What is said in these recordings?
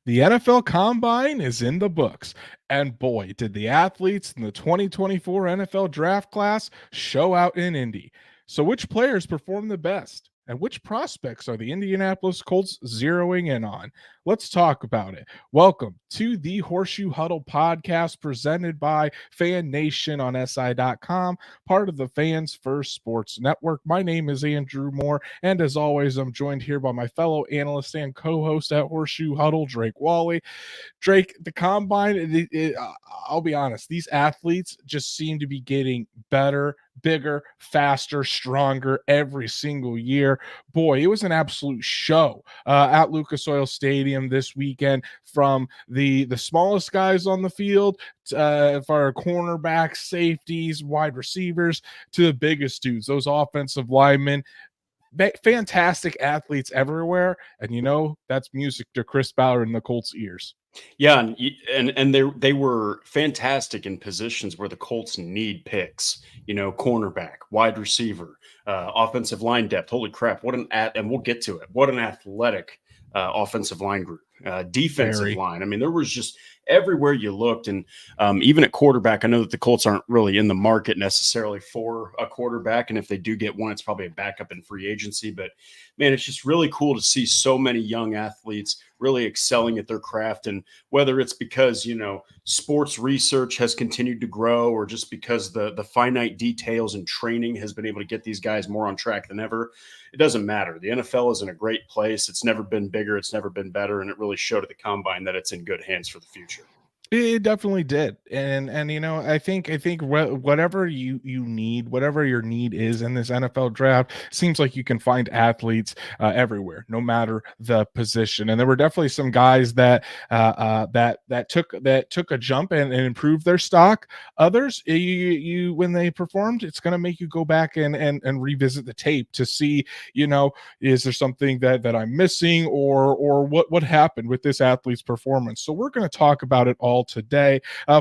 The NFL Combine is in the books, and boy, did the athletes in the 2024 NFL Draft class show out in Indy. So, which players perform the best, and which prospects are the Indianapolis Colts zeroing in on? Let's talk about it. Welcome to the Horseshoe Huddle Podcast presented by Fan Nation on SI.com, part of the Fans First Sports Network. My name is Andrew Moore, and as always, I'm joined here by my fellow analyst and co-host at Horseshoe Huddle, Drake Wally. Drake, the combine, I'll be honest, these athletes just seem to be getting better, bigger, faster, stronger every single year. Boy, it was an absolute show at Lucas Oil Stadium this weekend, from the smallest guys on the field for our cornerbacks, safeties, wide receivers, to the biggest dudes, those offensive linemen. Fantastic athletes everywhere, and that's music to Chris Ballard in the Colts' ears. Yeah, and they were fantastic in positions where the Colts need picks. Cornerback, wide receiver, offensive line depth. Holy crap! And we'll get to it. What an athletic offensive line group. Defensive line. I mean, there was just everywhere you looked, and even at quarterback. I know that the Colts aren't really in the market necessarily for a quarterback, and if they do get one, it's probably a backup in free agency. But man, it's just really cool to see so many young athletes really excelling at their craft. And whether it's because, sports research has continued to grow, or just because the finite details and training has been able to get these guys more on track than ever, it doesn't matter. The NFL is in a great place. It's never been bigger. It's never been better. And it really showed at the combine that it's in good hands for the future. It definitely did, and I think whatever you need, whatever your need is in this NFL draft, seems like you can find athletes everywhere, no matter the position. And there were definitely some guys that took a jump and improved their stock. Others, you when they performed, it's going to make you go back and revisit the tape to see, is there something that I'm missing, or what happened with this athlete's performance. So we're going to talk about it all today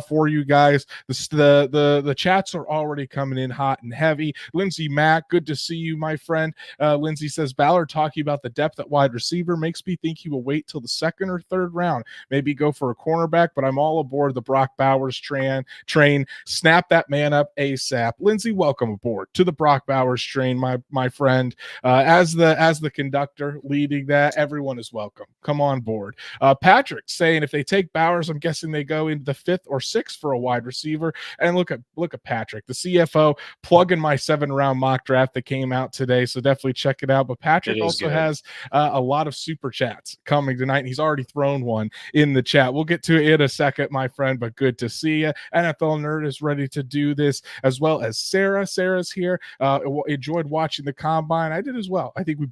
for you guys. The chats are already coming in hot and heavy. Lindsey Mack, good to see you, my friend. Lindsey says, Ballard talking about the depth at wide receiver makes me think he will wait till the second or third round, maybe go for a cornerback, but I'm all aboard the Brock Bowers train. Snap that man up ASAP. Lindsey, welcome aboard to the Brock Bowers train, my friend. As the conductor leading that, everyone is welcome. Come on board. Patrick saying, if they take Bowers, I'm guessing they go into the 5th or 6th for a wide receiver. And look at Patrick, the CFO, plugging my 7-round mock draft that came out today. So definitely check it out. But Patrick also has a lot of super chats coming tonight. And he's already thrown one in the chat. We'll get to it in a second, my friend, but good to see you. NFL Nerd is ready to do this, as well as Sarah. Sarah's here. Enjoyed watching the combine. I did as well. I think we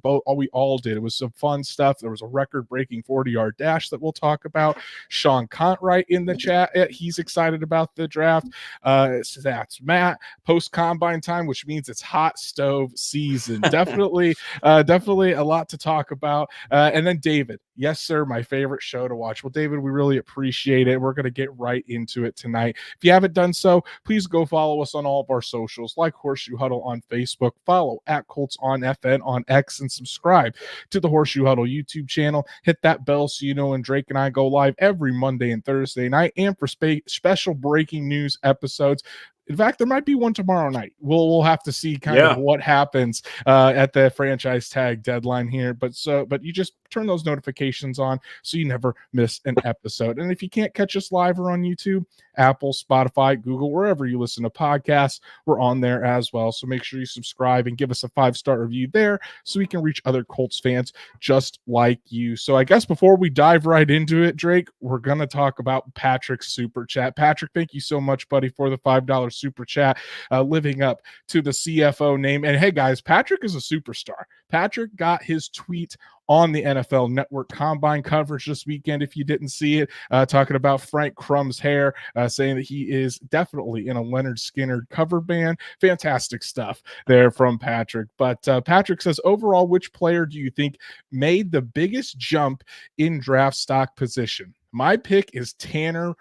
all did. It was some fun stuff. There was a record-breaking 40-yard dash that we'll talk about. Sean Contright in the chat, he's excited about the draft. That's Matt. Post combine time, which means it's hot stove season. Definitely a lot to talk about. And then David, yes sir, my favorite show to watch. Well, David, we really appreciate it. We're going to get right into it tonight. If you haven't done so, please go follow us on all of our socials, like Horseshoe Huddle on Facebook, follow at Colts on FN on X, and subscribe to the Horseshoe Huddle YouTube channel. Hit that bell so you know when Drake and I go live every Monday and Thursday night, and for special breaking news episodes. In fact, there might be one tomorrow night. We'll have to see kind of what happens at the franchise tag deadline here. But you just turn those notifications on so you never miss an episode. And if you can't catch us live or on YouTube, Apple, Spotify, Google, wherever you listen to podcasts, we're on there as well. So make sure you subscribe and give us a 5-star review there so we can reach other Colts fans just like you. So I guess before we dive right into it, Drake, we're going to talk about Patrick's super chat. Patrick, thank you so much, buddy, for the $5 super chat, living up to the CFO name. And hey guys, Patrick is a superstar. Patrick got his tweet on the NFL Network Combine coverage this weekend. If you didn't see it, talking about Frank Crumb's hair, saying that he is definitely in a Leonard Skinner cover band. Fantastic stuff there from Patrick. But Patrick says, overall, which player do you think made the biggest jump in draft stock position? My pick is Tanner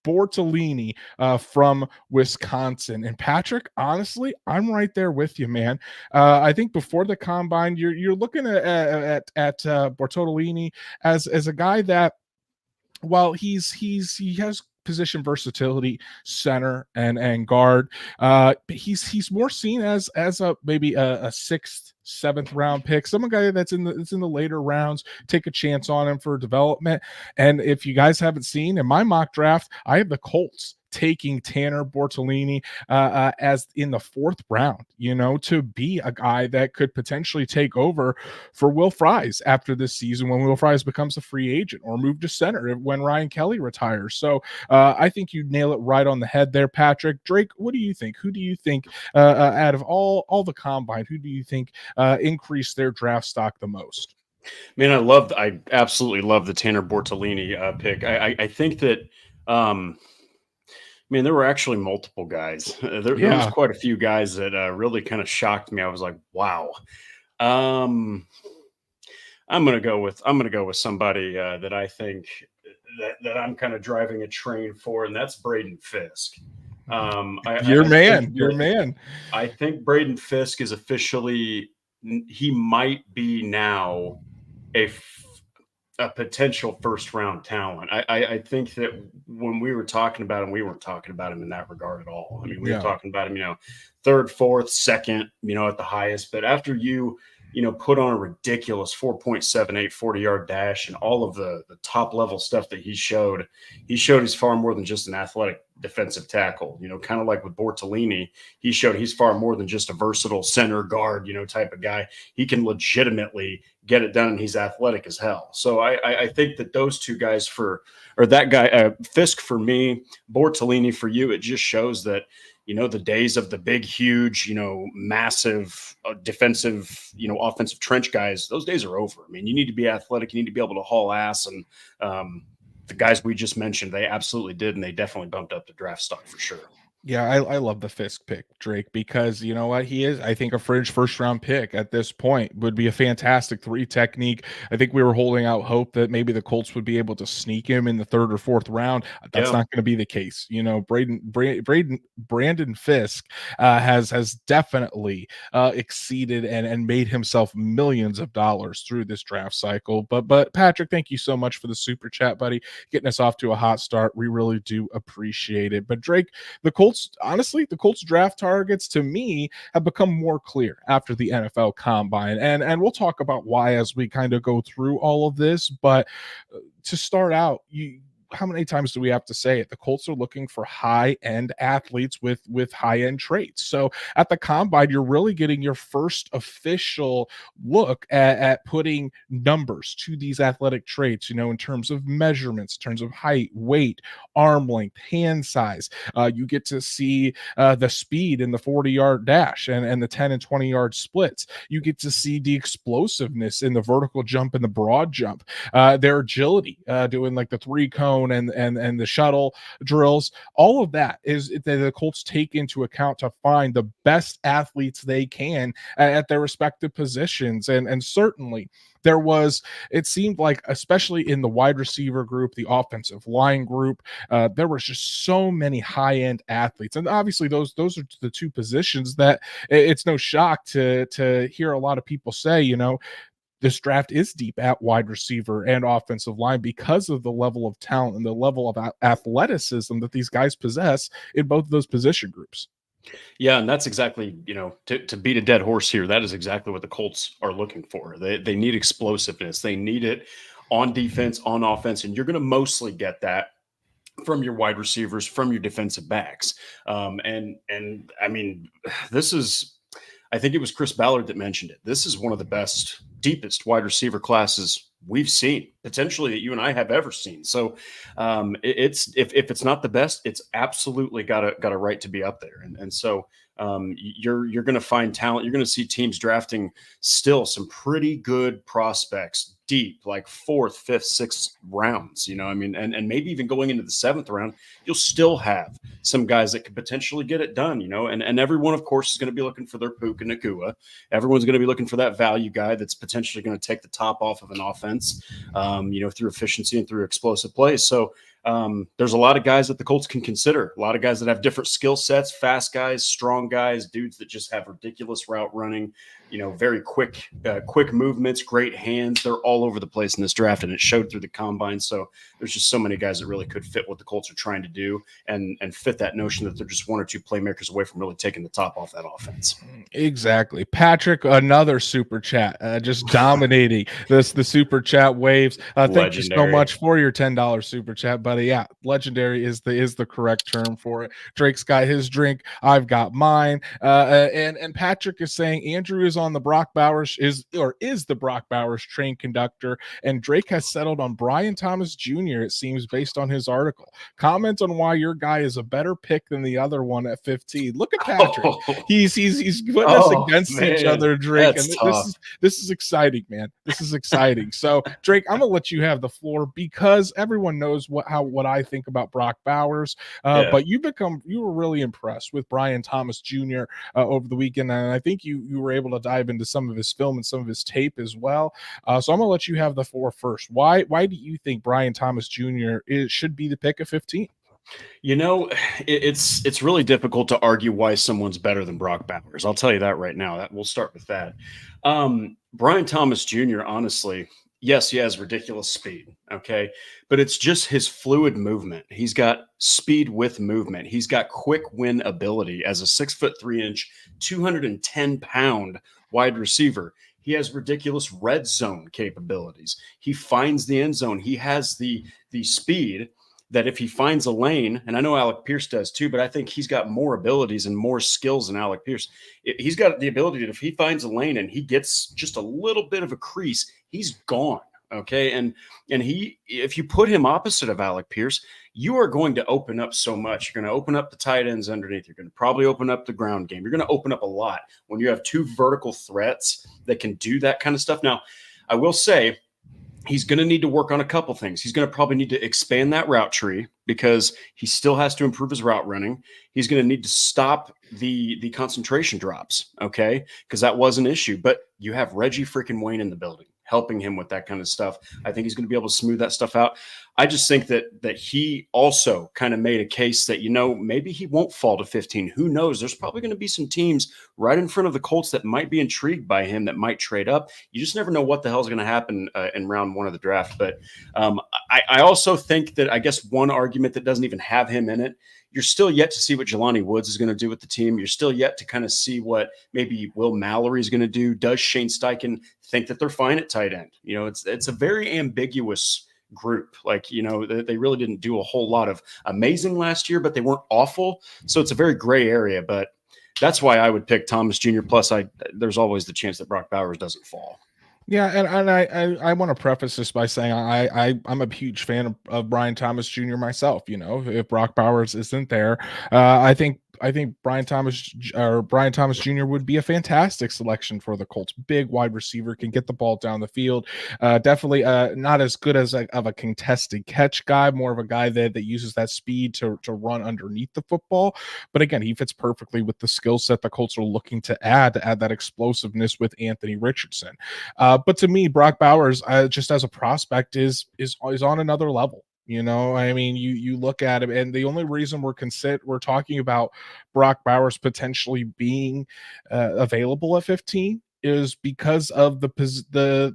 Bortolini from Wisconsin. And Patrick, honestly, I'm right there with you, man. I think before the combine, you're looking at Bortolini as a guy that, while he has position versatility, center and guard, but he's more seen as a maybe a sixth, seventh round pick, some guy that's in the later rounds. Take a chance on him for development. And if you guys haven't seen, in my mock draft, I have the Colts taking Tanner Bortolini as in the fourth round, to be a guy that could potentially take over for Will Fries after this season, when Will Fries becomes a free agent, or move to center when Ryan Kelly retires. So I think you nail it right on the head there, Patrick. Drake, what do you think? Who do you think out of all the combine, who do you think increased their draft stock the most? Man, I absolutely love the Tanner Bortolini pick. I think that, man, there were actually multiple guys. There was quite a few guys that really kind of shocked me. I was like, wow. I'm gonna go with somebody that I think that I'm kind of driving a train for, and that's Brayden Fisk. Your man. I think Brayden Fisk is officially, he might be now a potential first round talent. I think that when we were talking about him, we weren't talking about him in that regard at all. I mean, we were talking about him, third, fourth, second, at the highest. But after you put on a ridiculous 4.78 40-yard dash and all of the top level stuff that he showed he's far more than just an athletic defensive tackle. Kind of like with Bortolini, he showed he's far more than just a versatile center guard, type of guy. He can legitimately get it done, and he's athletic as hell. So I think that those two guys Fisk for me, Bortolini for you, it just shows that, the days of the big, huge, massive defensive, offensive trench guys, those days are over. I mean, you need to be athletic. You need to be able to haul ass. And the guys we just mentioned, they absolutely did. And they definitely bumped up the draft stock for sure. Yeah, I love the Fisk pick, Drake, because you know what? He is, I think, a fringe first round pick at this point. Would be a fantastic 3 technique. I think we were holding out hope that maybe the Colts would be able to sneak him in the 3rd or 4th round. That's not going to be the case. Brandon Fisk has definitely exceeded and made himself millions of dollars through this draft cycle. But Patrick, thank you so much for the super chat, buddy, getting us off to a hot start. We really do appreciate it. But Drake, the Colts draft targets to me have become more clear after the NFL Combine, and we'll talk about why as we kind of go through all of this. But to start out, how many times do we have to say it? The Colts are looking for high-end athletes with high-end traits. So at the Combine, you're really getting your first official look at putting numbers to these athletic traits, in terms of measurements, in terms of height, weight, arm length, hand size. You get to see the speed in the 40-yard dash and the 10 and 20-yard splits. You get to see the explosiveness in the vertical jump and the broad jump, their agility, doing like the 3-cone and the shuttle drills. All of that is that the Colts take into account to find the best athletes they can at their respective positions. And certainly it seemed like, especially in the wide receiver group, the offensive line group, there was just so many high-end athletes. And obviously those are the 2 positions that it's no shock to hear a lot of people say, this draft is deep at wide receiver and offensive line because of the level of talent and the level of athleticism that these guys possess in both of those position groups. Yeah, and that's exactly, to beat a dead horse here, that is exactly what the Colts are looking for. They need explosiveness. They need it on defense, on offense, and you're going to mostly get that from your wide receivers, from your defensive backs. And I mean, I think it was Chris Ballard that mentioned it. This is one of the best, deepest wide receiver classes we've seen, potentially that you and I have ever seen. So if it's not the best, it's absolutely got a right to be up there. And so you're going to find talent. You're going to see teams drafting still some pretty good prospects deep, like 4th, 5th, 6th rounds, and maybe even going into the 7th round, you'll still have some guys that could potentially get it done, and everyone, of course, is going to be looking for their Puka Nacua. Everyone's going to be looking for that value guy that's potentially going to take the top off of an offense, through efficiency and through explosive plays. So there's a lot of guys that the Colts can consider, a lot of guys that have different skill sets, fast guys, strong guys, dudes that just have ridiculous route running, very quick movements, great hands. They're all over the place in this draft, and it showed through the combine. So there's just so many guys that really could fit what the Colts are trying to do and fit that notion that they're just one or two playmakers away from really taking the top off that offense. Exactly. Patrick, another super chat, just dominating the super chat waves. Thank you so much for your $10 super chat, buddy. Yeah, legendary is the correct term for it. Drake's got his drink, I've got mine. And Patrick is saying Andrew is on the Brock Bowers is the Brock Bowers train conductor, and Drake has settled on Brian Thomas Jr., it seems, based on his article. Comment on why your guy is a better pick than the other one at 15. Look at Patrick. He's putting us against each other, Drake. And this is exciting, man. This is exciting. So, Drake, I'm gonna let you have the floor because everyone knows what I think about Brock Bowers. But you were really impressed with Brian Thomas Jr. Over the weekend, and I think you were able to dive into some of his film and some of his tape as well. So I'm gonna let you have the floor first. Why do you think Brian Thomas Jr. should be the pick of 15? It's really difficult to argue why someone's better than Brock Bowers. I'll tell you that right now. We'll start with that. Brian Thomas Jr., honestly, yes, he has ridiculous speed, okay? But it's just his fluid movement. He's got speed with movement. He's got quick win ability as a 6'3", 210-pound wide receiver. He has ridiculous red zone capabilities. He finds the end zone. He has the speed that if he finds a lane, and I know Alec Pierce does too, but I think he's got more abilities and more skills than Alec Pierce. He's got the ability that if he finds a lane and he gets just a little bit of a crease, he's gone. Okay. And if you put him opposite of Alec Pierce, you are going to open up so much. You're going to open up the tight ends underneath. You're going to probably open up the ground game. You're going to open up a lot when you have two vertical threats that can do that kind of stuff. Now, I will say, he's going to need to work on a couple things. He's going to probably need to expand that route tree because he still has to improve his route running. He's going to need to stop the concentration drops, okay? Because that was an issue. But you have Reggie freaking Wayne in the building helping him with that kind of stuff. I think he's going to be able to smooth that stuff out. I just think that he also kind of made a case that, maybe he won't fall to 15. Who knows? There's probably going to be some teams right in front of the Colts that might be intrigued by him, that might trade up. You just never know what the hell is going to happen in round one of the draft. But I also think that, I guess, one argument that doesn't even have him in it, you're still yet to see what Jelani Woods is going to do with the team. You're still yet to kind of see what maybe Will Mallory is going to do. Does Shane Steichen think that they're fine at tight end? It's a very ambiguous group. They really didn't do a whole lot of amazing last year, but they weren't awful. So it's a very gray area, but that's why I would pick Thomas Jr. Plus there's always the chance that Brock Bowers doesn't fall. Yeah, and I want to preface this by saying I'm a huge fan of Brian Thomas Jr. myself. If Brock Bowers isn't there, I think Brian Thomas Jr. would be a fantastic selection for the Colts. Big wide receiver, can get the ball down the field. Definitely not as good as of a contested catch guy, more of a guy that uses that speed to run underneath the football. But again, he fits perfectly with the skill set the Colts are looking to add that explosiveness with Anthony Richardson. But to me, Brock Bowers, just as a prospect, is on another level. You look at him, and the only reason we're talking about Brock Bowers potentially being available at 15 is because of the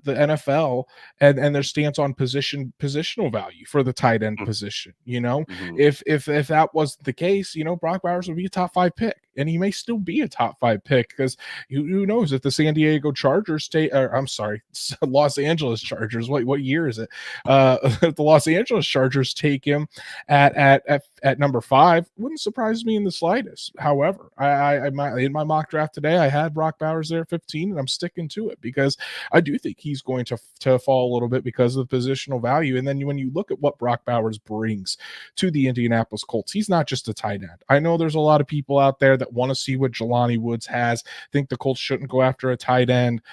NFL and their stance on positional value for the tight end position. Mm-hmm. If that wasn't the case, Brock Bowers would be a top 5 pick, and he may still be a top 5 pick because who knows if the San Diego Chargers Los Angeles Chargers. What year is it? If the Los Angeles Chargers take him at number 5, wouldn't surprise me in the slightest. However, in my mock draft today, I had Brock Bowers there at 15, and I'm sticking to it because I do think he's going to fall a little bit because of the positional value. And then when you look at what Brock Bowers brings to the Indianapolis Colts, he's not just a tight end. I know there's a lot of people out there that want to see what Jelani Woods has, think the Colts shouldn't go after a tight end.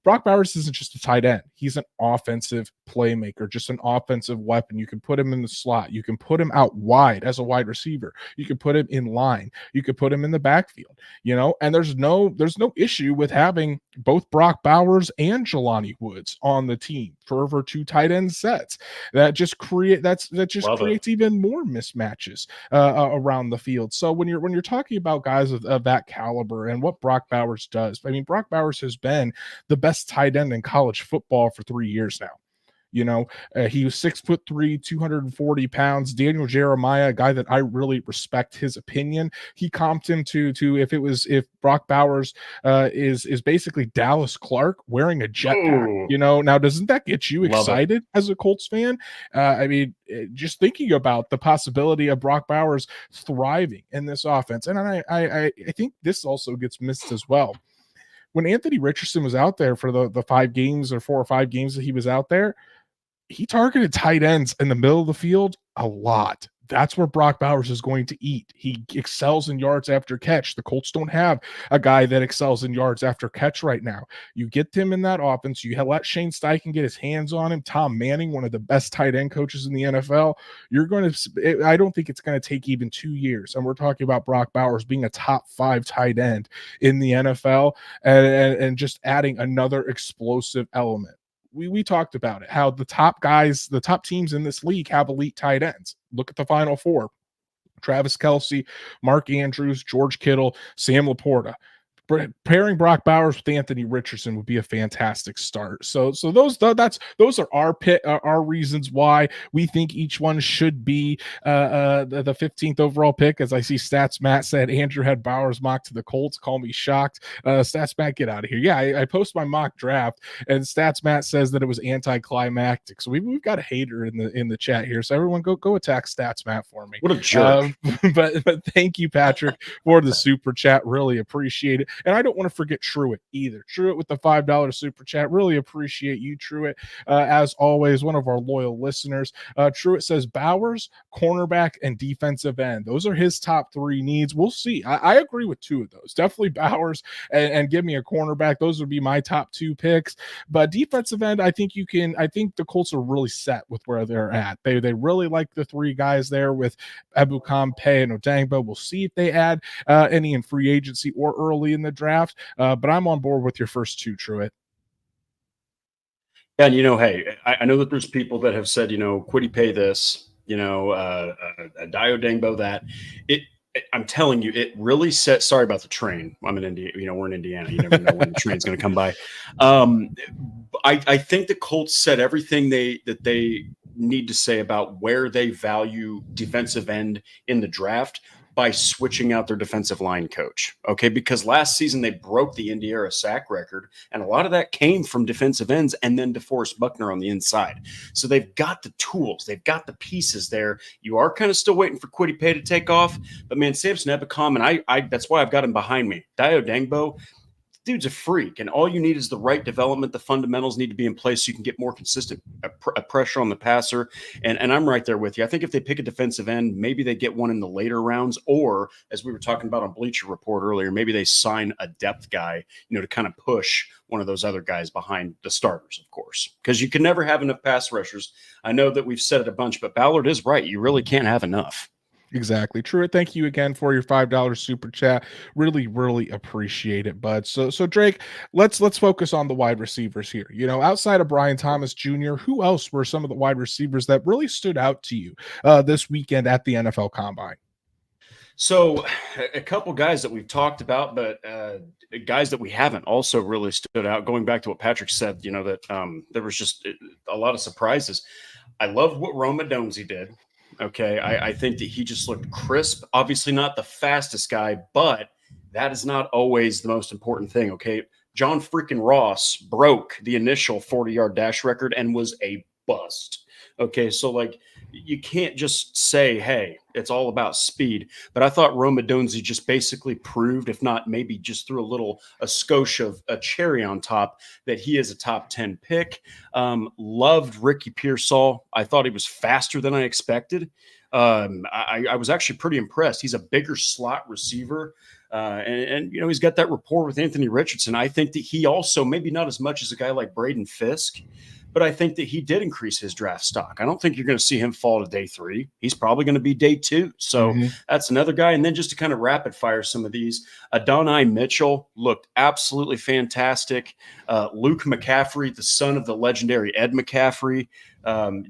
Brock Bowers isn't just a tight end. He's an offensive playmaker, just an offensive weapon. You can put him in the slot. You can put him out wide as a wide receiver. You can put him in line. You could put him in the backfield, and there's no issue with having both Brock Bowers and Jelani Woods on the team for two tight end sets. That just creates even more mismatches around the field. So when you're talking about guys of that caliber and what Brock Bowers does, I mean, Brock Bowers has been the best tight end in college football for 3 years now. He was 6'3", 240 pounds. Daniel Jeremiah, a guy that I really respect his opinion. He comped him to if Brock Bowers is basically Dallas Clark wearing a jetpack. Now doesn't that get you excited as a Colts fan? I mean, just thinking about the possibility of Brock Bowers thriving in this offense, and I think this also gets missed as well. When Anthony Richardson was out there for the 5 games or 4 or 5 games that he was out there, he targeted tight ends in the middle of the field a lot. That's where Brock Bowers is going to eat. He excels in yards after catch. The Colts don't have a guy that excels in yards after catch right now. You get him in that offense. You let Shane Steichen get his hands on him. Tom Manning, one of the best tight end coaches in the NFL. I don't think it's going to take even 2 years. And we're talking about Brock Bowers being a top 5 tight end in the NFL and just adding another explosive element. We talked about it, how the top teams in this league have elite tight ends. Look at the Final Four: Travis Kelce, Mark Andrews, George Kittle, Sam Laporta. Pairing Brock Bowers with Anthony Richardson would be a fantastic start. So those are our reasons why we think each one should be the 15th overall pick. As I see Stats Matt said, Andrew had Bowers mocked to the Colts. Call me shocked. Stats Matt, get out of here. Yeah, I post my mock draft, and Stats Matt says that it was anticlimactic. So we've got a hater in the chat here. So everyone go attack Stats Matt for me. What a jerk. But thank you, Patrick, for the super chat. Really appreciate it. And I don't want to forget Truitt either. Truitt with the $5 super chat. Really appreciate you, Truitt. As always, one of our loyal listeners. Truitt says Bowers, cornerback, and defensive end. Those are his top 3 needs. We'll see. I agree with 2 of those. Definitely Bowers and give me a cornerback. Those would be my top 2 picks. But defensive end, I think the Colts are really set with where they're at. They really like the 3 guys there with Ebukam, Pay, and Odangbo. We'll see if they add any in free agency or early in the draft, but I'm on board with your first 2, Truitt. And hey, I know that there's people that have said, Quiddy Pay this, Dio Dangbo that. I'm telling you, it really set. Sorry about the train. I'm in Indiana. We're in Indiana. You never know when the train's going to come by. I think the Colts said everything that they need to say about where they value defensive end in the draft by switching out their defensive line coach. Okay. Because last season they broke the Indiana sack record, and a lot of that came from defensive ends and then DeForest Buckner on the inside. So they've got the tools, they've got the pieces there. You are kind of still waiting for Quiddy Pay to take off, but man, Samson Ebukam, and I that's why I've got him behind me. Dio Dangbo, dude's a freak, and all you need is the right development. The fundamentals need to be in place so you can get more consistent pressure on the passer. And I'm right there with you. I think if they pick a defensive end, maybe they get one in the later rounds, or as we were talking about on Bleacher Report earlier, maybe they sign a depth guy, to kind of push one of those other guys behind the starters, of course, because you can never have enough pass rushers. I know that we've said it a bunch, but Ballard is right. You really can't have enough. Exactly. Truitt, thank you again for your $5 super chat. Really, really appreciate it, bud. So Drake, let's focus on the wide receivers here. Outside of Brian Thomas Jr., who else were some of the wide receivers that really stood out to you this weekend at the NFL Combine? So a couple guys that we've talked about, but guys that we haven't also really stood out. Going back to what Patrick said, that there was just a lot of surprises. I loved what Rome Odunze did. Okay, I think that he just looked crisp. Obviously not the fastest guy, but that is not always the most important thing, okay? John freaking Ross broke the initial 40-yard dash record and was a bust. Okay, so you can't just say, hey, it's all about speed. But I thought Rome Odunze just basically proved, if not maybe just threw a skosh of a cherry on top, that he is a top 10 pick. Loved Ricky Pearsall. I thought he was faster than I expected. I was actually pretty impressed. He's a bigger slot receiver. And he's got that rapport with Anthony Richardson. I think that he also, maybe not as much as a guy like Brayden Fisk, but I think that he did increase his draft stock. I don't think you're going to see him fall to day 3. He's probably going to be day 2. So that's another guy. And then just to kind of rapid fire some of these, Adonai Mitchell looked absolutely fantastic. Luke McCaffrey, the son of the legendary Ed McCaffrey,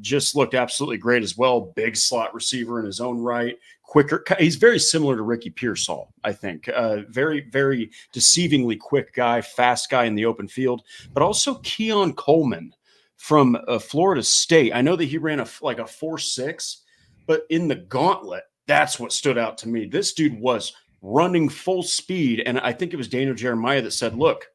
just looked absolutely great as well. Big slot receiver in his own right. Quicker. He's very similar to Ricky Pearsall, I think. Very, very deceivingly quick guy, fast guy in the open field, but also Keon Coleman from Florida State. I know that he ran a 4.6, but in the gauntlet, that's what stood out to me. This dude was running full speed, and I think it was Daniel Jeremiah that said, look,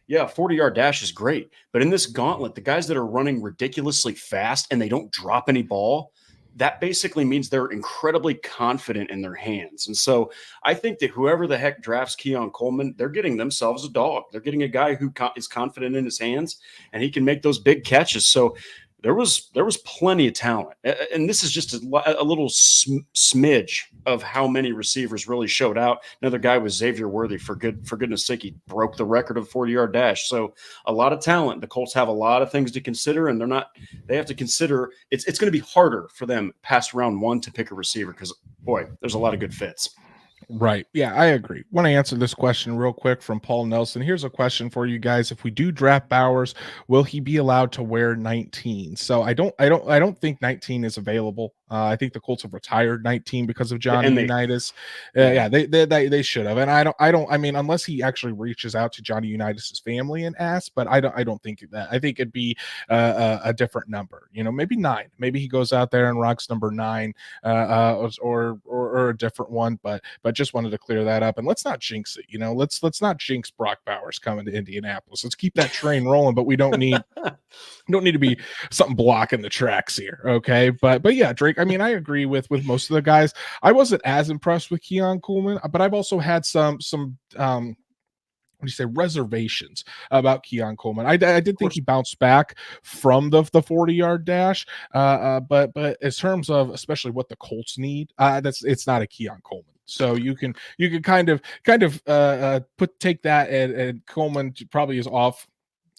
yeah, 40-yard dash is great, but in this gauntlet, the guys that are running ridiculously fast and they don't drop any ball, that basically means they're incredibly confident in their hands. And so I think that whoever the heck drafts Keon Coleman, they're getting themselves a dog. They're getting a guy who is confident in his hands and he can make those big catches. So there was plenty of talent. And this is just a little smidge of how many receivers really showed out. Another guy was Xavier Worthy. For goodness sake, he broke the record of 40-yard dash. So a lot of talent. The Colts have a lot of things to consider, and they have to consider it's going to be harder for them past round 1 to pick a receiver because, boy, there's a lot of good fits. Right. Yeah, I agree. Want to answer this question real quick from Paul Nelson. Here's a question for you guys. If we do draft Bowers, will he be allowed to wear 19? So I don't think 19 is available. I think the Colts have retired 19 because of Johnny Unitas. They should have. And I mean, unless he actually reaches out to Johnny Unitas' family and asks, but I don't think that. I think it'd be a different number. Maybe 9. Maybe he goes out there and rocks number 9, or a different one. But just wanted to clear that up, and let's not jinx it. Let's not jinx Brock Bowers coming to Indianapolis. Let's keep that train rolling, but we don't need to be something blocking the tracks here. Okay. But yeah, Drake, I mean, I agree with most of the guys. I wasn't as impressed with Keon Coleman, but I've also had some reservations about Keon Coleman. I did think he bounced back from the 40-yard dash, but in terms of especially what the Colts need, it's not a Keon Coleman. So you can kind of take that, and Coleman probably is off.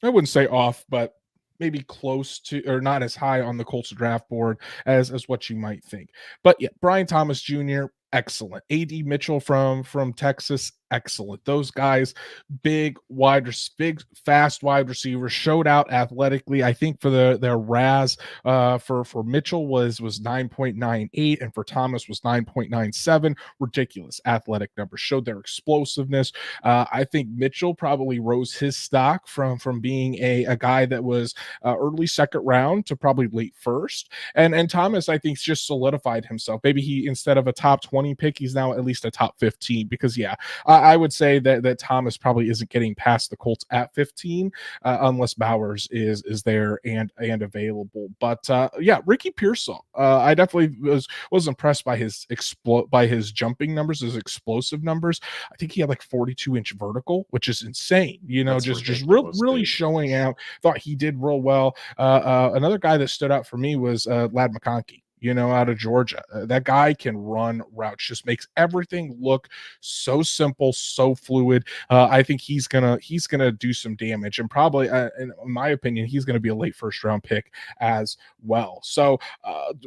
I wouldn't say off, but maybe close to, or not as high on the Colts draft board as what you might think. But yeah, Brian Thomas Jr., excellent. A.D. Mitchell from Texas, excellent. Those guys, big, fast wide receivers, showed out athletically. I think for their RAS for Mitchell was 9.98, and for Thomas was 9.97. Ridiculous athletic numbers. Showed their explosiveness. I think Mitchell probably rose his stock from being a guy that was early second round to probably late first. And Thomas, I think, just solidified himself. Maybe he, instead of a top 20 pick, he's now at least a top 15, because I would say that Thomas probably isn't getting past the Colts at 15 unless Bowers is there and available. But Ricky Pearsall, I definitely was impressed by his jumping numbers, his explosive numbers. I think he had like 42-inch vertical, which is insane. Just really showing out. Thought he did real well. Another guy that stood out for me was Ladd McConkey. Out of Georgia. That guy can run routes, just makes everything look so simple, so fluid. I think he's gonna do some damage, and probably, in my opinion, he's gonna be a late first round pick as well. So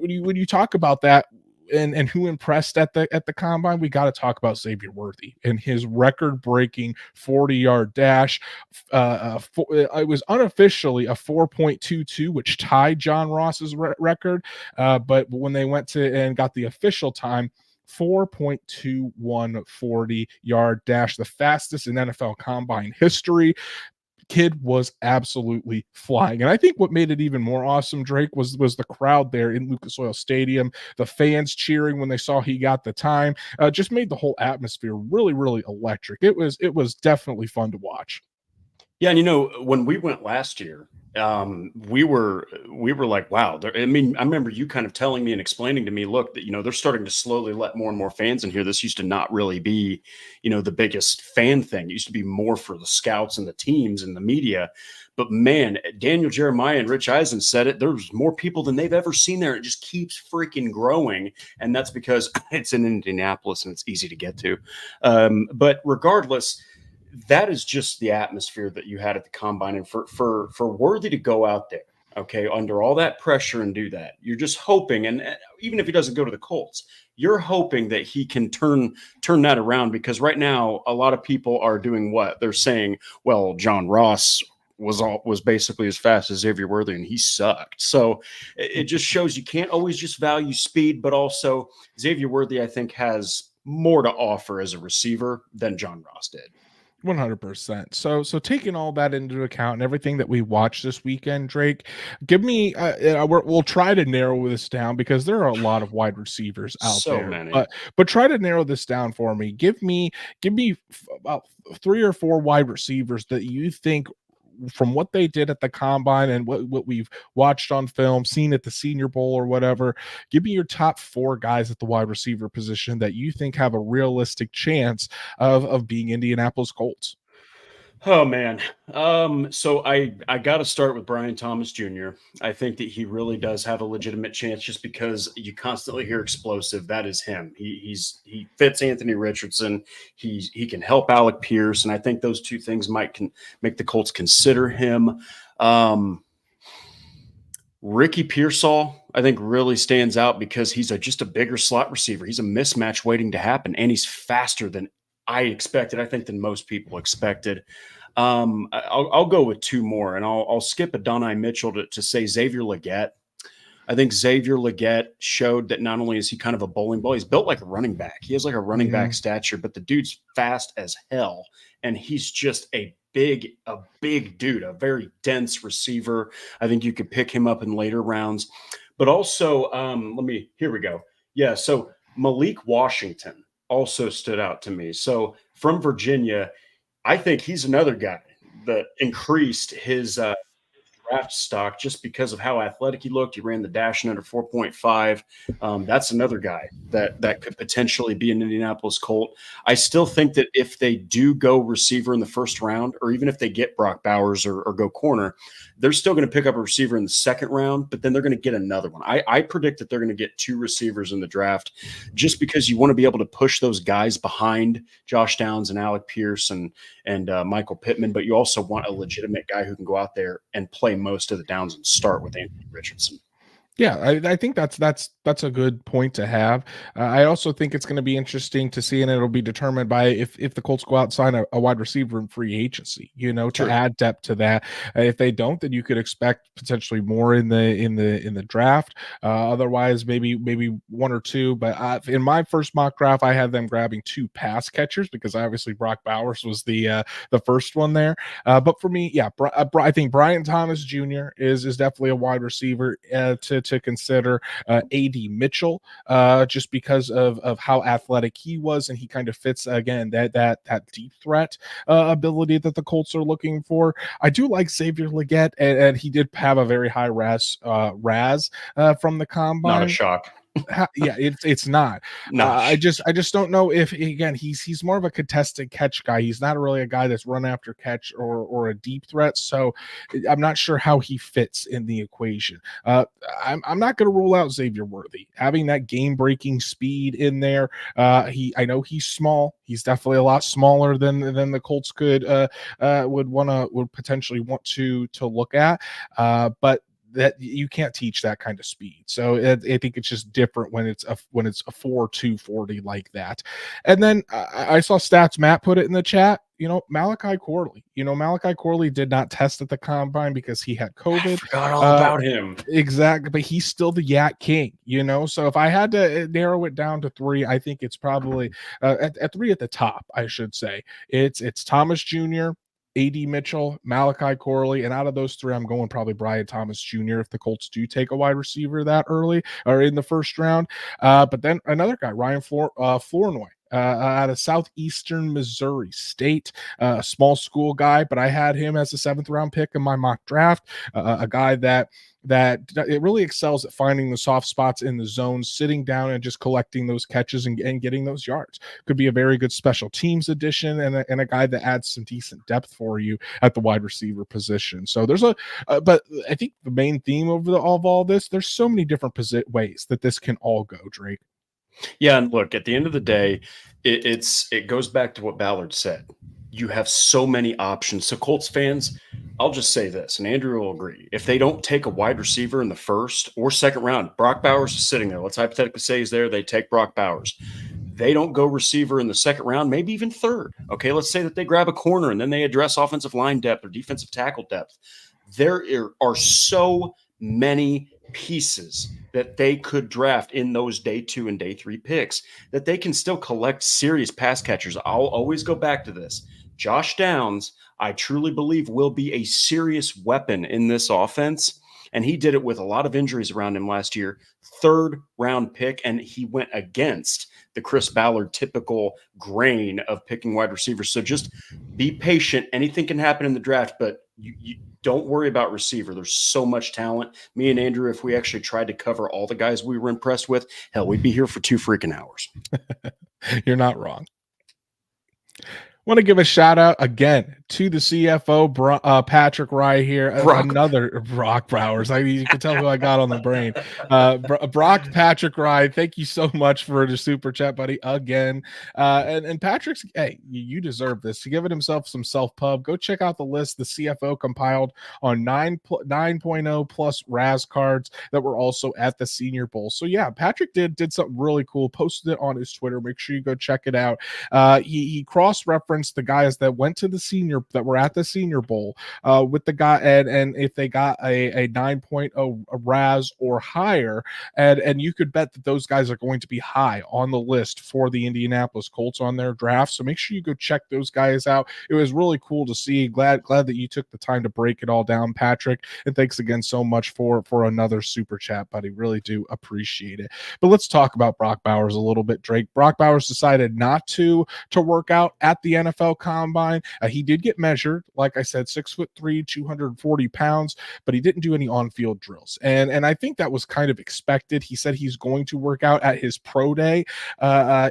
when you talk about that, and who impressed at the combine, we got to talk about Xavier Worthy and his record-breaking 40-yard dash. It was unofficially a 4.22, which tied John Ross's record. But when they went to and got the official time, 4.21 40-yard dash, the fastest in NFL combine history. Kid was absolutely flying. And I think what made it even more awesome, Drake, was the crowd there in Lucas Oil Stadium, the fans cheering when they saw he got the time, just made the whole atmosphere really, really electric. It was definitely fun to watch. Yeah, and when we went last year, we were like, wow. I remember you kind of telling me and explaining to me, look, that they're starting to slowly let more and more fans in here. This used to not really be, the biggest fan thing. It used to be more for the scouts and the teams and the media. But man, Daniel Jeremiah and Rich Eisen said it. There's more people than they've ever seen there. It just keeps freaking growing. And that's because it's in Indianapolis and it's easy to get to. But regardless, that is just the atmosphere that you had at the combine. And for Worthy to go out there, okay, under all that pressure and do that, you're just hoping, and even if he doesn't go to the Colts, you're hoping that he can turn that around, because right now a lot of people are doing what they're saying. Well, John Ross was basically as fast as Xavier Worthy, and he sucked. So it just shows you can't always just value speed, but also Xavier Worthy, I think, has more to offer as a receiver than John Ross did. 100%. So taking all that into account and everything that we watched this weekend, Drake, give me we'll try to narrow this down because there are a lot of wide receivers out So there. many. But try to narrow this down for me. Give me about 3 or 4 wide receivers that you think, from what they did at the combine and what we've watched on film, seen at the Senior Bowl or whatever, give me your top 4 guys at the wide receiver position that you think have a realistic chance of being Indianapolis Colts. Oh man. So I got to start with Brian Thomas Jr. I think that he really does have a legitimate chance, just because you constantly hear explosive. That is him. He fits Anthony Richardson. He can help Alec Pierce, and I think those two things can make the Colts consider him. Ricky Pearsall, I think, really stands out because he's just a bigger slot receiver. He's a mismatch waiting to happen, and he's faster than I expected, I think, than most people expected. I'll go with 2 more, and I'll skip Adonai Mitchell to say Xavier Legette. I think Xavier Legette showed that not only is he kind of a bowling ball, he's built like a running back. He has like a running back stature, but the dude's fast as hell, and he's just a big dude, a very dense receiver. I think you could pick him up in later rounds. But also, here we go. Yeah, so Malik Washington also stood out to me. So from Virginia, I think he's another guy that increased his draft stock just because of how athletic he looked. He ran the dash in under 4.5. That's another guy that could potentially be an Indianapolis Colt. I still think that if they do go receiver in the first round, or even if they get Brock Bowers or go corner, they're still going to pick up a receiver in the second round, but then they're going to get another one. I predict that they're going to get 2 receivers in the draft, just because you want to be able to push those guys behind Josh Downs and Alec Pierce and Michael Pittman, but you also want a legitimate guy who can go out there and play most of the downs and start with Anthony Richardson. Yeah, I think that's a good point to have. I also think it's going to be interesting to see, and it'll be determined by if the Colts go out and sign a wide receiver in free agency, to add depth to that. If they don't, then you could expect potentially more in the draft. Otherwise, maybe 1 or 2. But in my first mock draft, I had them grabbing 2 pass catchers because obviously Brock Bowers was the first one there. But for me, yeah, I think Brian Thomas Jr. is definitely a wide receiver to consider. A.D. Mitchell, just because of how athletic he was, and he kind of fits again that deep threat ability that the Colts are looking for. I do like Xavier Legette, and he did have a very high RAS from the combine. Not a shock. Yeah, it's not. I just don't know if, again, he's more of a contested catch guy. He's not really a guy that's run after catch or a deep threat. So I'm not sure how he fits in the equation. I'm not going to rule out Xavier Worthy having that game breaking speed in there. I know he's small. He's definitely a lot smaller than the Colts would potentially want to look at. But that you can't teach that kind of speed. So I think it's just different when it's a 4.2 40 like that. And then I saw Stats Matt put it in the chat. Malachi Corley. Malachi Corley did not test at the combine because he had COVID. I forgot all about him. Exactly, but he's still the Yak King. So if I had to narrow it down to 3, I think it's probably at 3 at the top. I should say it's Thomas Jr., A.D. Mitchell, Malachi Corley, and out of those 3, I'm going probably Brian Thomas Jr. if the Colts do take a wide receiver that early or in the first round. But then another guy, Ryan Flournoy, out of southeastern Missouri State, a small school guy, but I had him as a 7th-round pick in my mock draft, a guy that it really excels at finding the soft spots in the zone, sitting down and just collecting those catches and getting those yards. Could be a very good special teams addition and a guy that adds some decent depth for you at the wide receiver position. So there's but I think the main theme of all this, there's so many different ways that this can all go, Drake. Yeah, and look, at the end of the day, it goes back to what Ballard said. You have so many options. So Colts fans, I'll just say this, and Andrew will agree. If they don't take a wide receiver in the 1st or 2nd round, Brock Bowers is sitting there. Let's hypothetically say he's there. They take Brock Bowers. They don't go receiver in the 2nd round, maybe even 3rd. Okay, let's say that they grab a corner and then they address offensive line depth or defensive tackle depth. There are so many pieces that they could draft in those day 2 and day 3 picks that they can still collect serious pass catchers. I'll always go back to this. Josh Downs, I truly believe, will be a serious weapon in this offense. And he did it with a lot of injuries around him last year. 3rd-round pick, and he went against the Chris Ballard typical grain of picking wide receivers. So just be patient. Anything can happen in the draft, but you don't worry about receiver. There's so much talent. Me and Andrew, if we actually tried to cover all the guys we were impressed with, hell, we'd be here for 2 freaking hours. You're not wrong. Want to give a shout out again to the CFO, Patrick Rye here. Another Brock Bowers. I mean, you can tell who I got on the brain. Brock Patrick Rye, thank you so much for the super chat, buddy. Again, and Patrick's, hey, you deserve this. He giving himself some self pub. Go check out the list the CFO compiled on 9.0 plus Raz cards that were also at the Senior Bowl. So yeah, Patrick did something really cool. Posted it on his Twitter. Make sure you go check it out. He cross-referenced the guys that went to the that were at the Senior Bowl with the guy, and if they got a 9.0 Raz or higher, and you could bet that those guys are going to be high on the list for the Indianapolis Colts on their draft. So make sure you go check those guys out. It was really cool to see. Glad that you took the time to break it all down, Patrick. And thanks again so much for another super chat, buddy. Really do appreciate it. But let's talk about Brock Bowers a little bit, Drake. Brock Bowers decided not to work out at the NFL Combine. He did get measured, like I said, 6'3", 240 pounds, but he didn't do any on-field drills. And I think that was kind of expected. He said he's going to work out at his pro day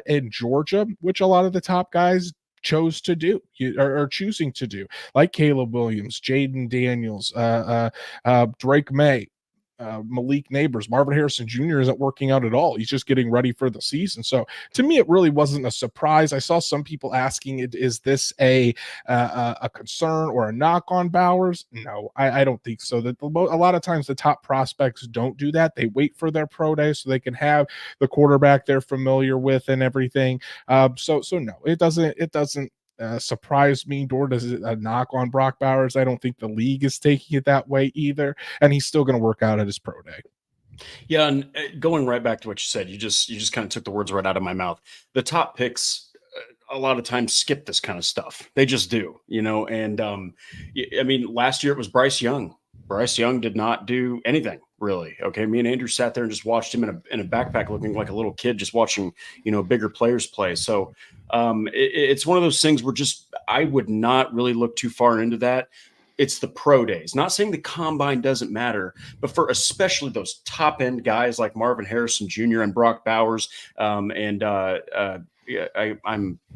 in Georgia, which a lot of the top guys chose to do or choosing to do, like Caleb Williams, Jaden Daniels, Drake May, Malik Neighbors. Marvin Harrison Jr. isn't working out at all. He's just getting ready for the season. So to me, it really wasn't a surprise. I saw some people asking, is this a concern or a knock on Bowers? No, I don't think so. That a lot of times the top prospects don't do that. They wait for their pro day so they can have the quarterback they're familiar with and everything. So no, it doesn't surprise me, nor does it a knock on Brock Bowers. I don't think the league is taking it that way either, and he's still going to work out at his pro day. Yeah, and going right back to what you said, you just kind of took the words right out of my mouth. The top picks a lot of times skip this kind of stuff. They just do, and I mean, last year it was Bryce Young. Bryce Young did not do anything really. Okay. Me and Andrew sat there and just watched him in a backpack looking like a little kid, just watching, bigger players play. So it's one of those things where I would not really look too far into that. It's the pro days. Not saying the combine doesn't matter, but for especially those top end guys like Marvin Harrison Jr. and Brock Bowers, I'm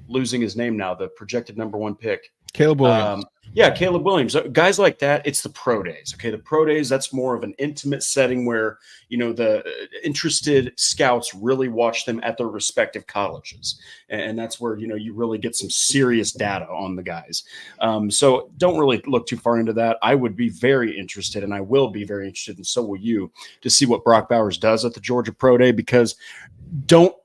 losing his name now, the projected number 1 pick. Caleb Williams. Caleb Williams. Guys like that, it's the pro days. Okay, the pro days, that's more of an intimate setting where, the interested scouts really watch them at their respective colleges. And that's where, you really get some serious data on the guys. So don't really look too far into that. I would be very interested, and I will be very interested, and so will you, to see what Brock Bowers does at the Georgia Pro Day, because don't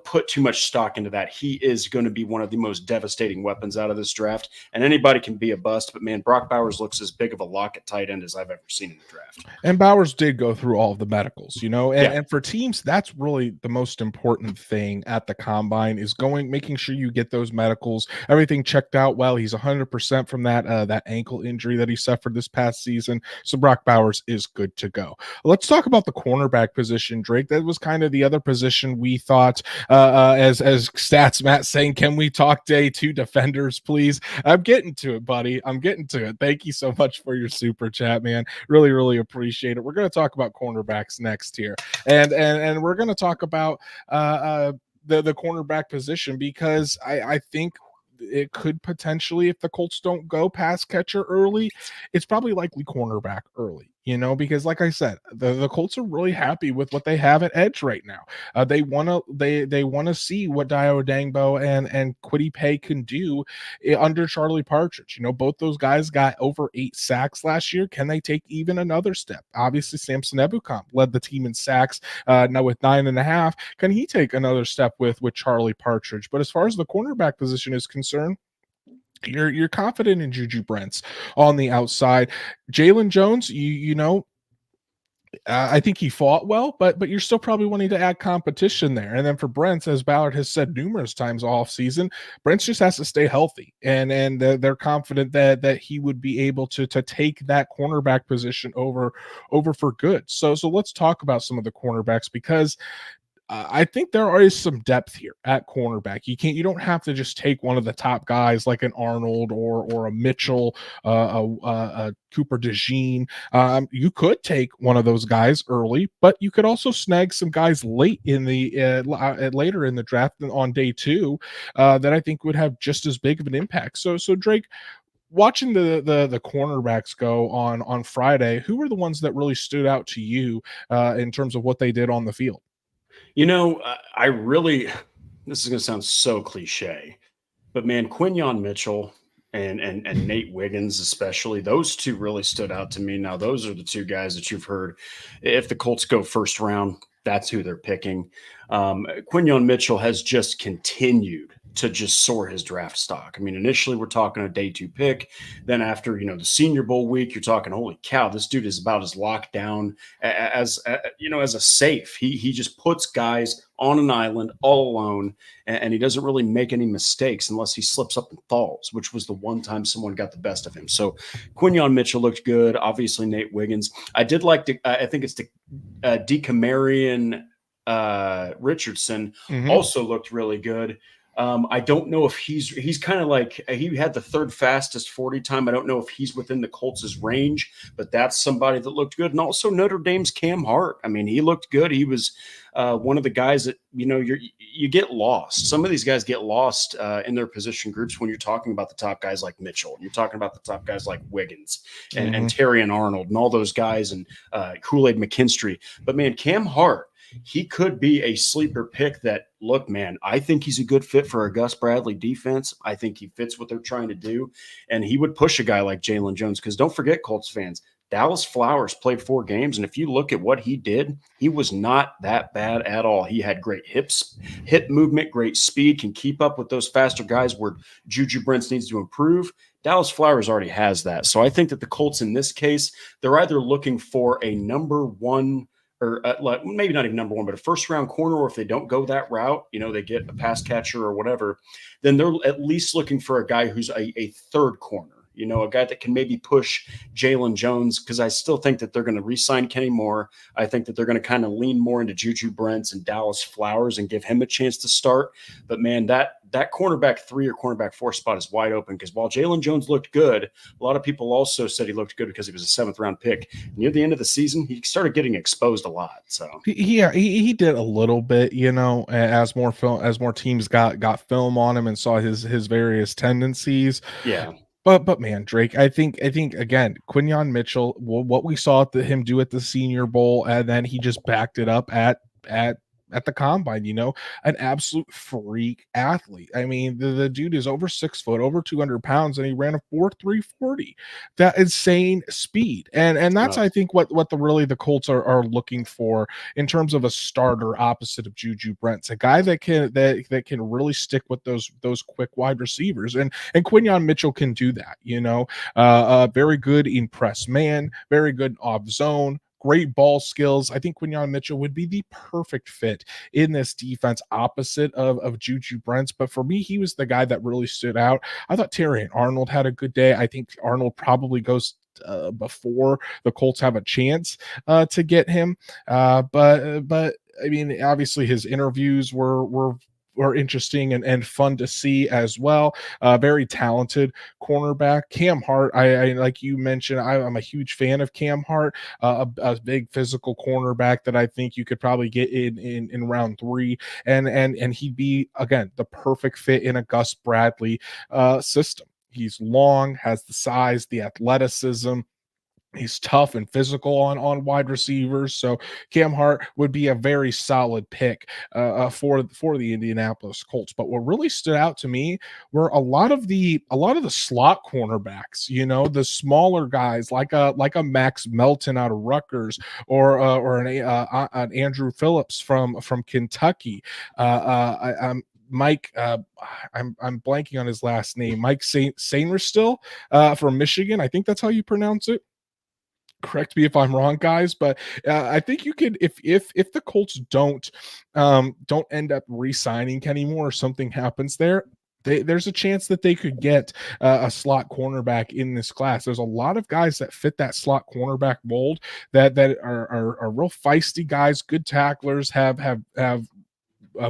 put too much stock into that. He is going to be one of the most devastating weapons out of this draft, and anybody can be a bust, but man, Brock Bowers looks as big of a lock at tight end as I've ever seen in the draft. And Bowers did go through all of the medicals, and for teams, that's really the most important thing at the combine is making sure you get those medicals, everything checked out well. He's 100% from that ankle injury that he suffered this past season. So Brock Bowers is good to go. Let's talk about the cornerback position, Drake. That was kind of the other position we thought out. As Stats Matt saying, can we talk day 2 defenders, please? I'm getting to it, buddy. I'm getting to it. Thank you so much for your super chat, man. Really, really appreciate it. We're going to talk about cornerbacks next here, and we're going to talk about the cornerback position, because I think it could potentially, if the Colts don't go pass catcher early, it's probably likely cornerback early, because like I said, the Colts are really happy with what they have at edge right now. They want to see what Dio Dangbo and Kwity Paye can do under Charlie Partridge. Both those guys got over 8 sacks last year. Can they take even another step? Obviously, Samson Ebukam led the team in sacks now with 9.5. Can he take another step with Charlie Partridge? But as far as the cornerback position is concerned, you're confident in Juju Brents on the outside. Jalen Jones, I think he fought well, but you're still probably wanting to add competition there. And then for Brents, as Ballard has said numerous times off season, Brents just has to stay healthy, and they're confident that he would be able to take that cornerback position over for good. So let's talk about some of the cornerbacks, because I think there is some depth here at cornerback. You don't have to just take one of the top guys like an Arnold or a Mitchell, a Cooper DeJean. You could take one of those guys early, but you could also snag some guys late in the later in the draft on day 2 that I think would have just as big of an impact. So Drake, watching the cornerbacks go on Friday, who were the ones that really stood out to you in terms of what they did on the field? I really, this is going to sound so cliche, but man, Quinyon Mitchell and Nate Wiggins, especially, those two really stood out to me. Now, those are the two guys that you've heard. If the Colts go first round, that's who they're picking. Quinyon Mitchell has just continued to just soar his draft stock. I mean, initially we're talking a day 2 pick. Then after, the Senior Bowl week, you're talking, holy cow, this dude is about as locked down as a safe. He just puts guys on an island all alone, and he doesn't really make any mistakes unless he slips up and falls, which was the one time someone got the best of him. So Quinyon Mitchell looked good. Obviously Nate Wiggins. I did like I think it's the DeCamarion Richardson also looked really good. I don't know if he's kind of like, he had the 3rd fastest 40 time. I don't know if he's within the Colts' range, but that's somebody that looked good. And also Notre Dame's Cam Hart. I mean, he looked good. He was one of the guys that, you get lost. Some of these guys get lost in their position groups when you're talking about the top guys like Mitchell. You're talking about the top guys like Wiggins and Terry and Arnold and all those guys, and Kool-Aid McKinstry. But man, Cam Hart, he could be a sleeper pick that, look, man, I think he's a good fit for a Gus Bradley defense. I think he fits what they're trying to do. And he would push a guy like Jalen Jones, because don't forget, Colts fans, Dallas Flowers played 4 games. And if you look at what he did, he was not that bad at all. He had great hip movement, great speed, can keep up with those faster guys where Juju Brents needs to improve. Dallas Flowers already has that. So I think that the Colts in this case, they're either looking for a number 1 or maybe not even number 1, but a first-round corner, or if they don't go that route, they get a pass catcher or whatever, then they're at least looking for a guy who's a 3rd corner, a guy that can maybe push Jalen Jones, because I still think that they're going to re-sign Kenny Moore. I think that they're going to kind of lean more into Juju Brents and Dallas Flowers and give him a chance to start. But, man, that cornerback 3 or cornerback 4 spot is wide open, because while Jalen Jones looked good, a lot of people also said he looked good because he was a 7th-round pick. Near the end of the season, he started getting exposed a lot. So yeah, he did a little bit, as more teams got film on him and saw his various tendencies. Yeah. But man, Drake, I think again, Quinyon Mitchell, what we saw him do at the Senior Bowl, and then he just backed it up at the combine, an absolute freak athlete. I mean, the dude is over 6 foot, over 200 pounds, and he ran a 4.340. That insane speed. And that's, I think, what the Colts are looking for in terms of a starter opposite of Juju Brents, a guy that can really stick with those quick wide receivers. And Quinyon Mitchell can do that, very good in press man, very good off zone, great ball skills. I think Quinyon Mitchell would be the perfect fit in this defense opposite of Juju Brents. But for me, he was the guy that really stood out. I thought Terry and Arnold had a good day. I think Arnold probably goes before the Colts have a chance to get him. But I mean, obviously his interviews were interesting and fun to see as well. Very talented cornerback. Cam Hart, I like you mentioned, I'm a huge fan of Cam Hart, a big physical cornerback that I think you could probably get in round 3, and he'd be, again, the perfect fit in a Gus Bradley system. He's long, has the size, the athleticism. He's tough and physical on wide receivers, so Cam Hart would be a very solid pick for the Indianapolis Colts. But what really stood out to me were a lot of the slot cornerbacks. You know, the smaller guys like a Max Melton out of Rutgers, or an Andrew Phillips from Kentucky. Mike, I'm blanking on his last name. Mike Sainer still from Michigan. I think that's how you pronounce it. Correct me if I'm wrong, guys, but I think you could, if the Colts don't end up re-signing Kenny Moore, or something happens there, there's a chance that they could get a slot cornerback in this class. There's a lot of guys that fit that slot cornerback mold that are real feisty guys, good tacklers, have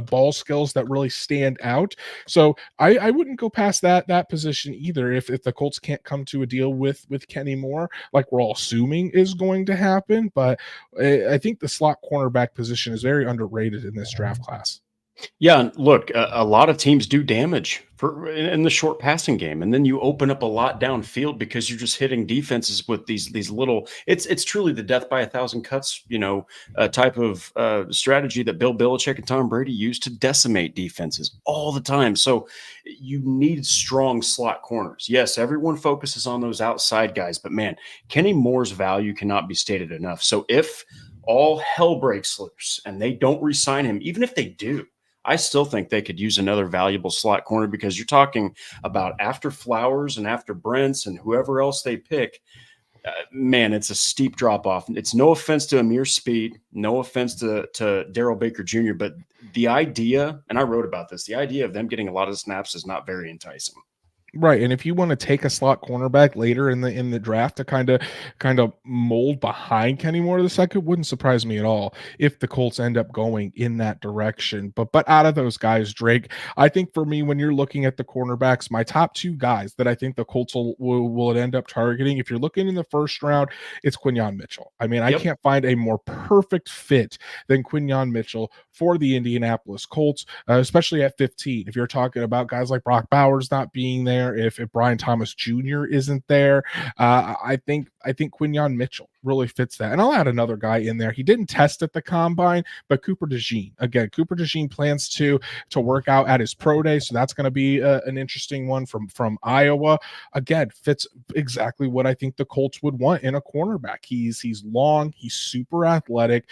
ball skills that really stand out. So I wouldn't go past that position either if the Colts can't come to a deal with Kenny Moore, like we're all assuming is going to happen. But I think the slot cornerback position is very underrated in this draft class. Yeah, and look, a lot of teams do damage in the short passing game, and then you open up a lot downfield because you're just hitting defenses with these little. It's truly the death by a thousand cuts, type of strategy that Bill Belichick and Tom Brady used to decimate defenses all the time. So you need strong slot corners. Yes, everyone focuses on those outside guys, but man, Kenny Moore's value cannot be stated enough. So if all hell breaks loose and they don't re-sign him, even if they do, I still think they could use another valuable slot corner, because you're talking about after Flowers and after Brents and whoever else they pick. Man, it's a steep drop off. It's no offense to Amir Speed, no offense to Daryl Baker Jr., but the idea, and I wrote about this, the idea of them getting a lot of snaps is not very enticing. Right, and if you want to take a slot cornerback later in the draft to kind of mold behind Kenny Moore the second, wouldn't surprise me at all if the Colts end up going in that direction. But out of those guys, Drake, I think for me, when you're looking at the cornerbacks, my top 2 guys that I think the Colts will end up targeting, if you're looking in the first round, it's Quinyon Mitchell. I mean, I can't find a more perfect fit than Quinyon Mitchell for the Indianapolis Colts, especially at 15. If you're talking about guys like Brock Bowers not being there, if Brian Thomas Jr. isn't there, I think Quinyon Mitchell really fits that. And I'll add another guy in there. He didn't test at the combine, but Cooper DeJean. Again, Cooper DeJean plans to work out at his pro day, so that's going to be an interesting one from Iowa. Again, fits exactly what I think the Colts would want in a cornerback. He's long, he's super athletic,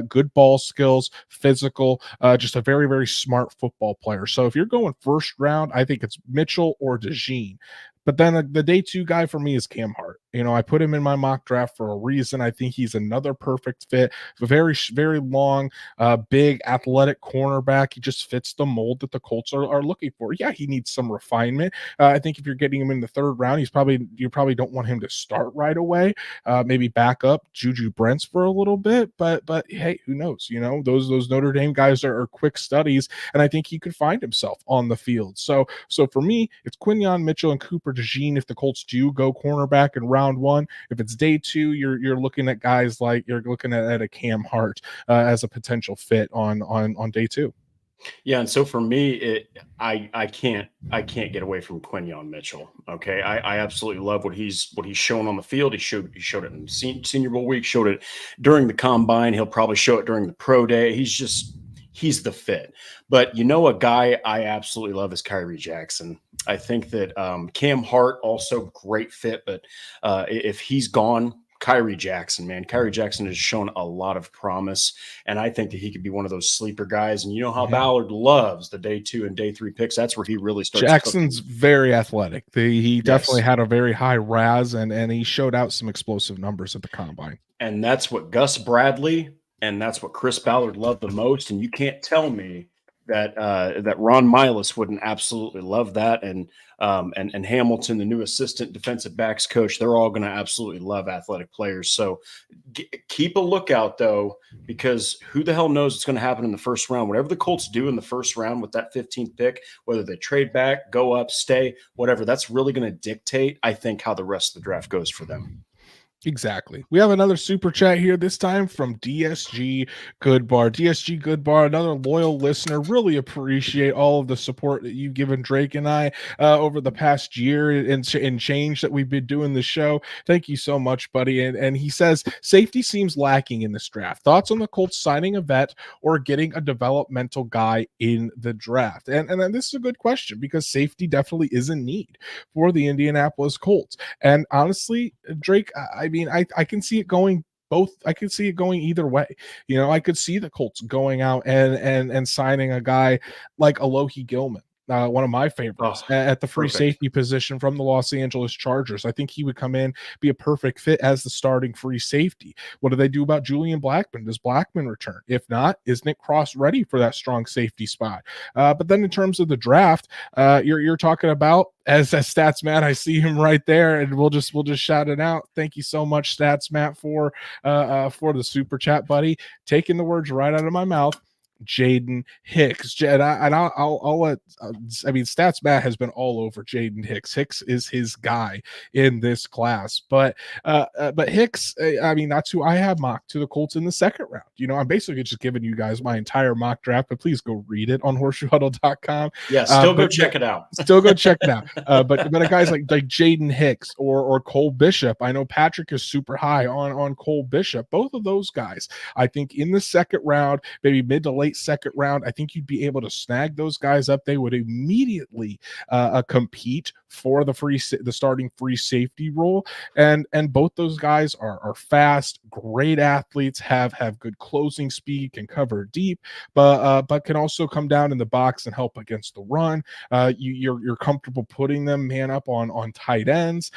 good ball skills, physical, just a very, very smart football player. So if you're going first round, I think it's Mitchell or DeJean. But then the day 2 guy for me is Cam Hart. I put him in my mock draft for a reason. I think he's another perfect fit. A very, very long, big, athletic cornerback. He just fits the mold that the Colts are looking for. Yeah, he needs some refinement. I think if you're getting him in the 3rd round, you probably don't want him to start right away. Maybe back up Juju Brents for a little bit. But hey, who knows? Those Notre Dame guys are quick studies, and I think he could find himself on the field. So for me, it's Quinyon Mitchell and Cooper DeJean if the Colts do go cornerback in round 1. If it's day 2, you're looking at guys like you're looking at a Cam Hart as a potential fit on day 2. Yeah, and so for me, I can't get away from Quinyon Mitchell. Okay, I absolutely love what he's shown on the field. He showed it in Senior Bowl week, showed it during the combine. He'll probably show it during the pro day. He's the fit. But a guy I absolutely love is Kyrie Jackson. I think that Cam Hart also great fit, but if he's gone, Kyrie Jackson has shown a lot of promise, and I think that he could be one of those sleeper guys. And you know how Ballard loves the day 2 and day 3 picks. That's where he really starts. Jackson's very athletic. He definitely had a very high RAS, and he showed out some explosive numbers at the combine. And that's what Gus Bradley and that's what Chris Ballard loved the most. And you can't tell me that Ron Miles wouldn't absolutely love that, and Hamilton, the new assistant defensive backs coach, they're all going to absolutely love athletic players. So keep a lookout though, because who the hell knows what's going to happen in the first round. Whatever the Colts do in the first round with that 15th pick, whether they trade back, go up, stay, whatever, that's really going to dictate, I think, how the rest of the draft goes for them. Exactly. We have another super chat here, this time from DSG Goodbar. DSG Goodbar, another loyal listener. Really appreciate all of the support that you've given Drake and I over the past year and change that we've been doing the show. Thank you so much, buddy. And he says, safety seems lacking in this draft. Thoughts on the Colts signing a vet or getting a developmental guy in the draft? And this is a good question, because safety definitely is a need for the Indianapolis Colts. And honestly, Drake, I can see it going both. I could see it going either way. I could see the Colts going out and signing a guy like Alohi Gilman, one of my favorites, at the free safety position from the Los Angeles Chargers. I think he would come in, be a perfect fit as the starting free safety. What do they do about Julian Blackmon? Does Blackmon return? If not, is Nick Cross ready for that strong safety spot? But then in terms of the draft, you're talking about, as Stats Matt, I see him right there, and we'll just shout it out. Thank you so much, Stats Matt, for the super chat, buddy. Taking the words right out of my mouth. Jaden Hicks, and I'll let. Stats Matt has been all over Jaden Hicks. Hicks is his guy in this class, but Hicks, that's who I have mocked to the Colts in the second round. I'm basically just giving you guys my entire mock draft, but please go read it on horseshoehuddle.com. Yeah, still go check it out. Still go check it out. But guys like Jaden Hicks or Cole Bishop, I know Patrick is super high on Cole Bishop. Both of those guys, I think in the second round, maybe mid to late second round, I think you'd be able to snag those guys up. They would immediately compete for the starting free safety role, and both those guys are fast, great athletes, have good closing speed, can cover deep, but can also come down in the box and help against the run. You're comfortable putting them man up on tight ends.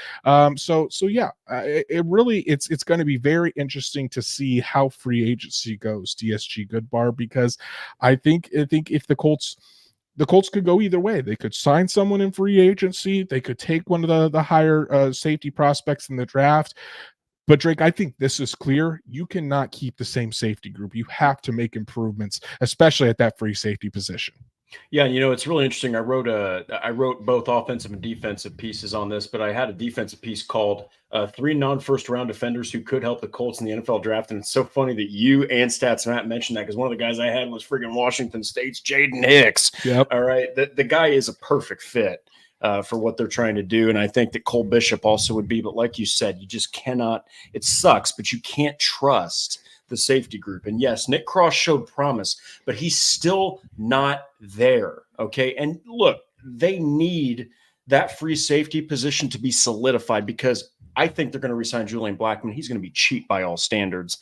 So yeah, it's going to be very interesting to see how free agency goes, DSG Goodbar, because I think if the Colts could go either way. They could sign someone in free agency. They could take one of the higher safety prospects in the draft. But Drake, I think this is clear. You cannot keep the same safety group. You have to make improvements, especially at that free safety position. Yeah, it's really interesting. I wrote both offensive and defensive pieces on this, but I had a defensive piece called 3 non-first round defenders who could help the Colts in the NFL draft. And it's so funny that you and Stats Matt mentioned that, because one of the guys I had was friggin' Washington State's Jaden Hicks. Yep. All right. The guy is a perfect fit for what they're trying to do. And I think that Cole Bishop also would be, but like you said, you just cannot, it sucks, but you can't trust the safety group. And yes, Nick Cross showed promise, but he's still not there. Okay. And look, they need that free safety position to be solidified, because I think they're going to resign Julian Blackmon. He's going to be cheap by all standards.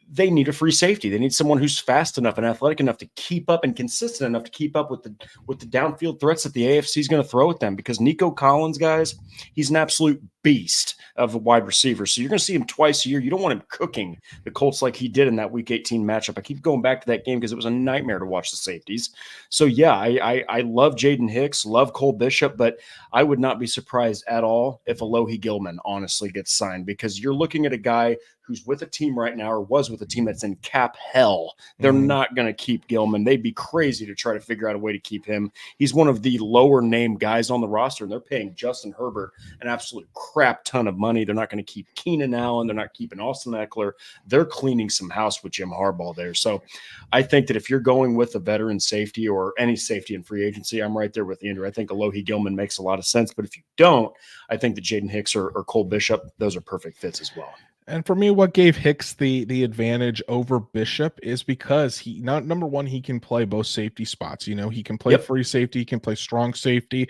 They need a free safety. They need someone who's fast enough and athletic enough to keep up, and consistent enough to keep up with the downfield threats that the AFC is going to throw at them, because Nico Collins, guys, he's an absolute beast of a wide receiver. So you're going to see him twice a year. You don't want him cooking the Colts like he did in that Week 18 matchup. I keep going back to that game because it was a nightmare to watch the safeties. So yeah, I love Jaden Hicks, love Cole Bishop, but I would not be surprised at all if Alohi Gilman honestly gets signed, because you're looking at a guy who's with a team right now, or was with a team that's in cap hell. They're not going to keep Gilman. They'd be crazy to try to figure out a way to keep him. He's one of the lower name guys on the roster, and they're paying Justin Herbert an absolute crap ton of money. They're not going to keep Keenan Allen. They're not keeping Austin Eckler. They're cleaning some house with Jim Harbaugh there. So I think that if you're going with a veteran safety or any safety in free agency, I'm right there with Andrew. I think Alohi Gilman makes a lot of sense. But if you don't, I think that Jaden Hicks or Cole Bishop, those are perfect fits as well. And for me, what gave Hicks the advantage over Bishop is because number one, he can play both safety spots. He can play free safety, he can play strong safety.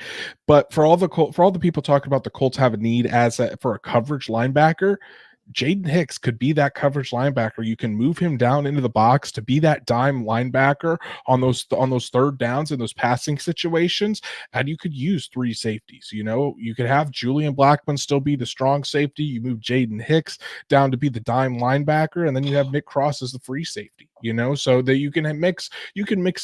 But for all the people talking about the Colts have a need for a coverage linebacker, Jaden Hicks could be that coverage linebacker. You can move him down into the box to be that dime linebacker on those third downs in those passing situations. And you could use 3 safeties. You could have Julian Blackmon still be the strong safety. You move Jaden Hicks down to be the dime linebacker, and then you have Nick Cross as the free safety. so that you can mix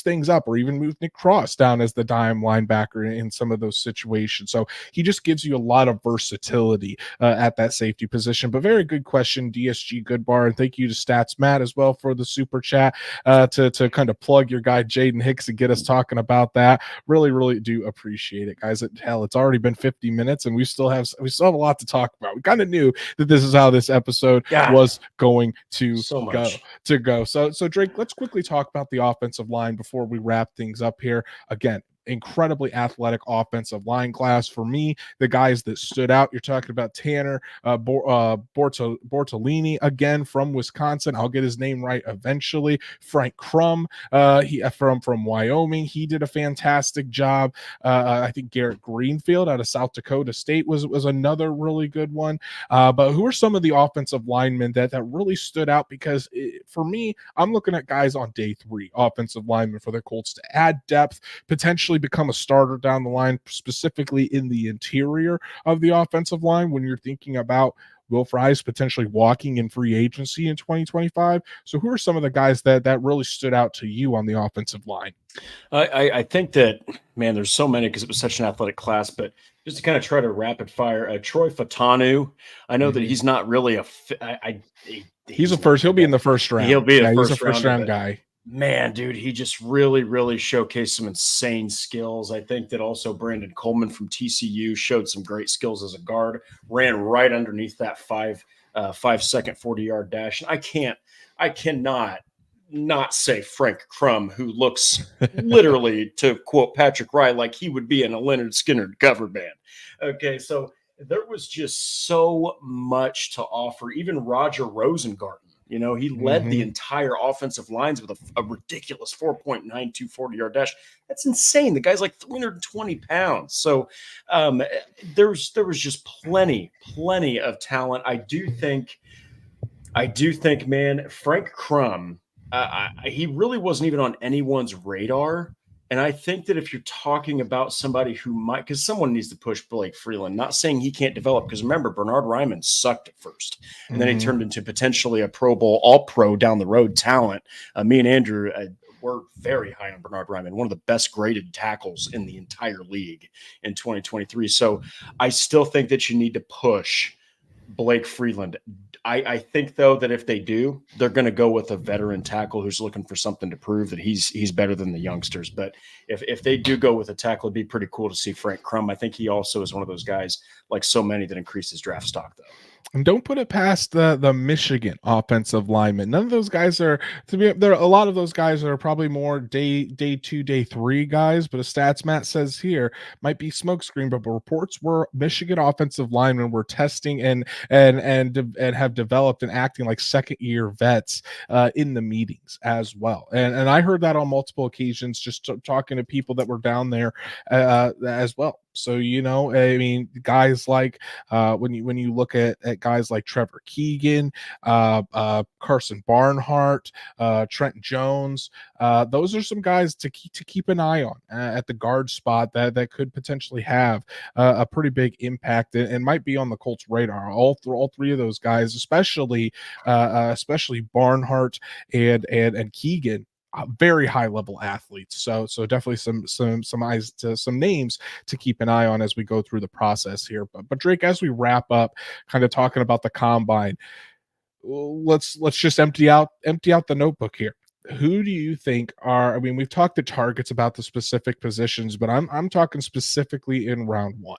things up, or even move Nick Cross down as the dime linebacker in some of those situations. So he just gives you a lot of versatility at that safety position. But very good question, DSG Goodbar, and thank you to Stats Matt as well for the super chat to kind of plug your guy Jaden Hicks and get us talking about that. Really, really do appreciate it, guys. Hell, it's already been 50 minutes, and we still have a lot to talk about. We kind of knew that this is how this episode was going to go. So Drake, let's quickly talk about the offensive line before we wrap things up here. Again, incredibly athletic offensive line class. For me, the guys that stood out, you're talking about Tanner Bortolini, again from Wisconsin. I'll get his name right eventually. Frank Crum, he from Wyoming. He did a fantastic job. I think Garrett Greenfield out of South Dakota State was another really good one. But who are some of the offensive linemen that really stood out? Because for me, I'm looking at guys on day 3, offensive linemen for the Colts to add depth, potentially become a starter down the line, specifically in the interior of the offensive line when you're thinking about Will Fries potentially walking in free agency in 2025. So who are some of the guys that really stood out to you on the offensive line? I think that, man, there's so many because it was such an athletic class, but just to kind of try to rapid fire, Troy Fatanu, I know that he's not really he's a first, he'll be in the first round. He'll be he's a first round guy. Man, dude, he just really, really showcased some insane skills. I think that also Brandon Coleman from TCU showed some great skills as a guard, ran right underneath that 5 second 40-yard dash. And I cannot not say Frank Crum, who looks literally, to quote Patrick Wright, like he would be in a Leonard Skinner cover band. Okay, so there was just so much to offer. Even Roger Rosengarten, he led the entire offensive lines with a ridiculous 4.92 40-yard dash. That's insane. The guy's like 320 pounds. So there was just plenty of talent. I do think, man, Frank Crum, he really wasn't even on anyone's radar. And I think that if you're talking about somebody who might, because someone needs to push Blake Freeland, not saying he can't develop, because remember, Bernard Ryman sucked at first, and then he turned into potentially a Pro Bowl, all-pro down the road talent. Me and Andrew were very high on Bernard Ryman, one of the best graded tackles in the entire league in 2023. So I still think that you need to push Blake Freeland. I think, though, that if they do, they're going to go with a veteran tackle who's looking for something to prove that he's better than the youngsters. But if they do go with a tackle, it'd be pretty cool to see Frank Crum. I think he also is one of those guys, like so many, that increases draft stock, though. And don't put it past the Michigan offensive linemen. None of those guys are there. A lot of those guys are probably more day 2, day 3 guys. But a Stats Matt says here might be smokescreen, but reports were Michigan offensive linemen were testing and have developed and acting like second year vets in the meetings as well. And I heard that on multiple occasions, just talking to people that were down there as well. So, I mean, guys like when you look at guys like Trevor Keegan, Carson Barnhart, Trent Jones, those are some guys to keep an eye on at the guard spot that could potentially have a pretty big impact and might be on the Colts radar. All 3 of those guys, especially Barnhart and Keegan, very high level athletes. So definitely some eyes to some names to keep an eye on as we go through the process here. But Drake, as we wrap up, kind of talking about the combine, let's just empty out the notebook here. Who do you think are? I mean, we've talked the targets about the specific positions, but I'm talking specifically in round 1.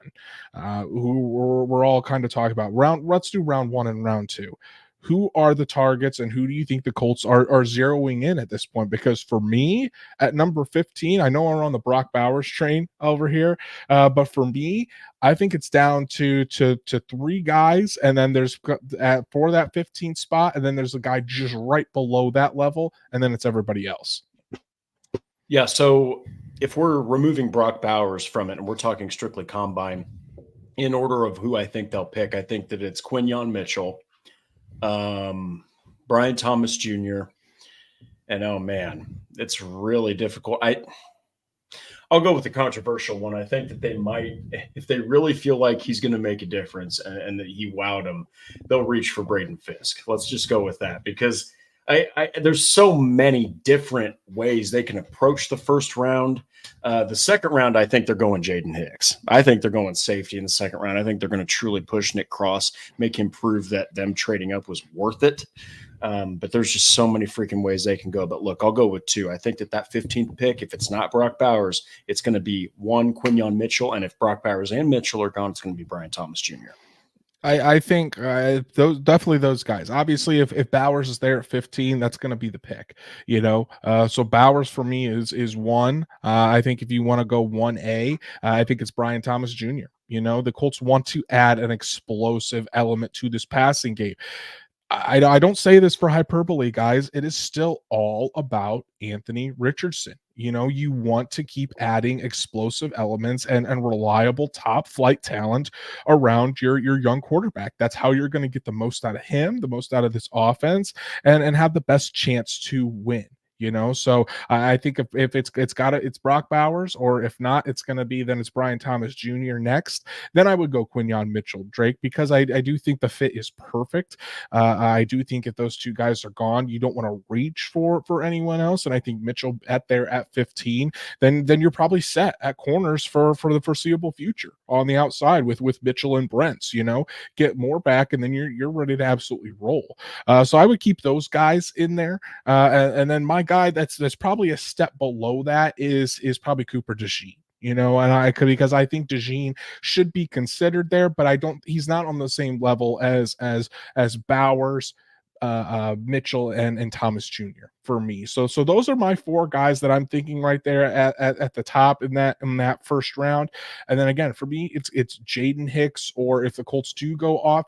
Who we're all kind of talking about let's do round 1 and round 2. Who are the targets, and who do you think the Colts are zeroing in at this point? Because for me, at number 15, I know we're on the Brock Bowers train over here, but for me, I think it's down to 3 guys, and then there's for that 15 spot, and then there's a guy just right below that level, and then it's everybody else. Yeah, so if we're removing Brock Bowers from it, and we're talking strictly combine, in order of who I think they'll pick, I think that it's Quinyon Mitchell, Brian Thomas Jr. And oh man, it's really difficult. I'll go with the controversial one. I think that they might, if they really feel like he's going to make a difference and that he wowed them, they'll reach for Brayden Fisk. Let's just go with that, because There's so many different ways they can approach the first round. The second round, I think they're going Jaden Hicks. I think they're going safety in the second round. I think they're going to truly push Nick Cross, make him prove that them trading up was worth it. But there's just so many freaking ways they can go. But look, I'll go with 2. I think that 15th pick, if it's not Brock Bowers, it's going to be 1, Quinyon Mitchell. And if Brock Bowers and Mitchell are gone, it's going to be Brian Thomas Jr. I think those definitely those guys. Obviously, if Bowers is there at 15, that's going to be the pick. So Bowers for me is 1. I think if you want to go 1A, I think it's Brian Thomas Jr. The Colts want to add an explosive element to this passing game. I don't say this for hyperbole, guys. It is still all about Anthony Richardson. You want to keep adding explosive elements and reliable top flight talent around your young quarterback. That's how you're going to get the most out of him, the most out of this offense, and have the best chance to win. So I think if it's Brock Bowers, or if not, it's going to be, then it's Brian Thomas Jr. next. Then I would go Quinyon Mitchell Drake, because I do think the fit is perfect. I do think if those 2 guys are gone, you don't want to reach for anyone else. And I think Mitchell at 15, then you're probably set at corners for the foreseeable future on the outside with Mitchell and Brents. Get more back, and then you're ready to absolutely roll. So I would keep those guys in there, and then my guy that's probably a step below that is probably Cooper DeJean. Because I think DeJean should be considered there, but he's not on the same level as Bowers, Mitchell, and Thomas Jr. for me. So those are my 4 guys that I'm thinking right there at the top in that first round. And then again, for me, it's Jaden Hicks, or if the Colts do go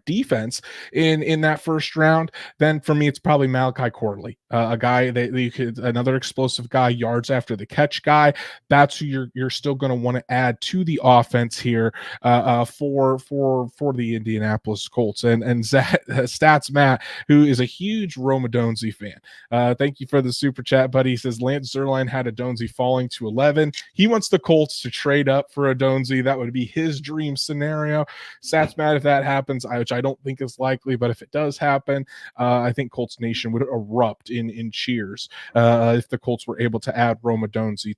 defense in that first round, then for me, it's probably Malachi Corley, a guy that you could, another explosive guy, yards after the catch guy. That's who you're still going to want to add to the offense here for the Indianapolis Colts. And Stats Matt, who is a huge Roma Donzi fan. Thank you for the super chat, buddy. He says Lance Zierlein had a Donzi falling to 11. He wants the Colts to trade up for a Donzi. That would be his dream scenario. Stats Matt, if that happens, which I don't think is likely, but if it does happen, I think Colts Nation would erupt in cheers if the Colts were able to add Roma Donzi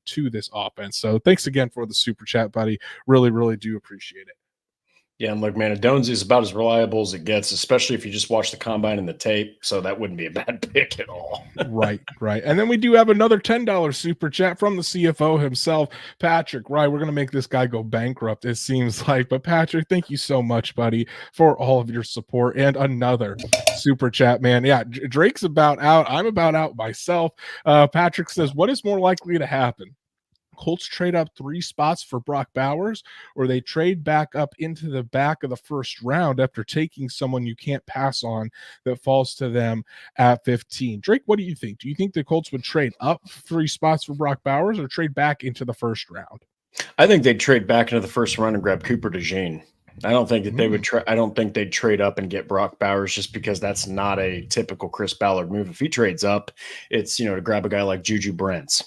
to this offense. So thanks again for the super chat, buddy. Really, really do appreciate it. Yeah, and look, man, Adonis is about as reliable as it gets, especially if you just watch the combine and the tape. So that wouldn't be a bad pick at all. Right. And then we do have another $10 super chat from the CFO himself, Patrick. Right, we're going to make this guy go bankrupt, it seems like. But Patrick, thank you so much, buddy, for all of your support. And another super chat, man. Yeah, Drake's about out. I'm about out myself. Patrick says, what is more likely to happen? Colts trade up 3 spots for Brock Bowers, or they trade back up into the back of the first round after taking someone you can't pass on that falls to them at 15. Drake, what do you think? Do you think the Colts would trade up 3 spots for Brock Bowers, or trade back into the first round? I think they'd trade back into the first round and grab Cooper DeJean. I don't think that they would I don't think they'd trade up and get Brock Bowers, just because that's not a typical Chris Ballard move. If he trades up, it's, to grab a guy like Juju Brents,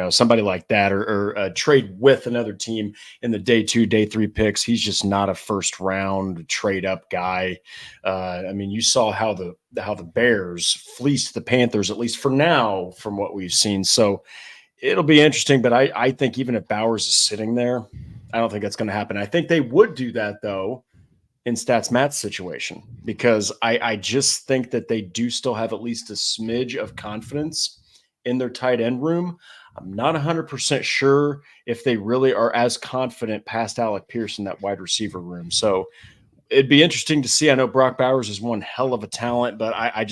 somebody like that, or trade with another team in the day 2, day 3 picks. He's just not a first round trade up guy. You saw how the Bears fleeced the Panthers, at least for now, from what we've seen. So it'll be interesting, but I think even if Bowers is sitting there, I don't think that's going to happen. I think they would do that, though, in Stats Matt's situation, because I just think that they do still have at least a smidge of confidence in their tight end room. I'm not 100% sure if they really are as confident past Alec Pierce in that wide receiver room. So it'd be interesting to see. I know Brock Bowers is one hell of a talent, but I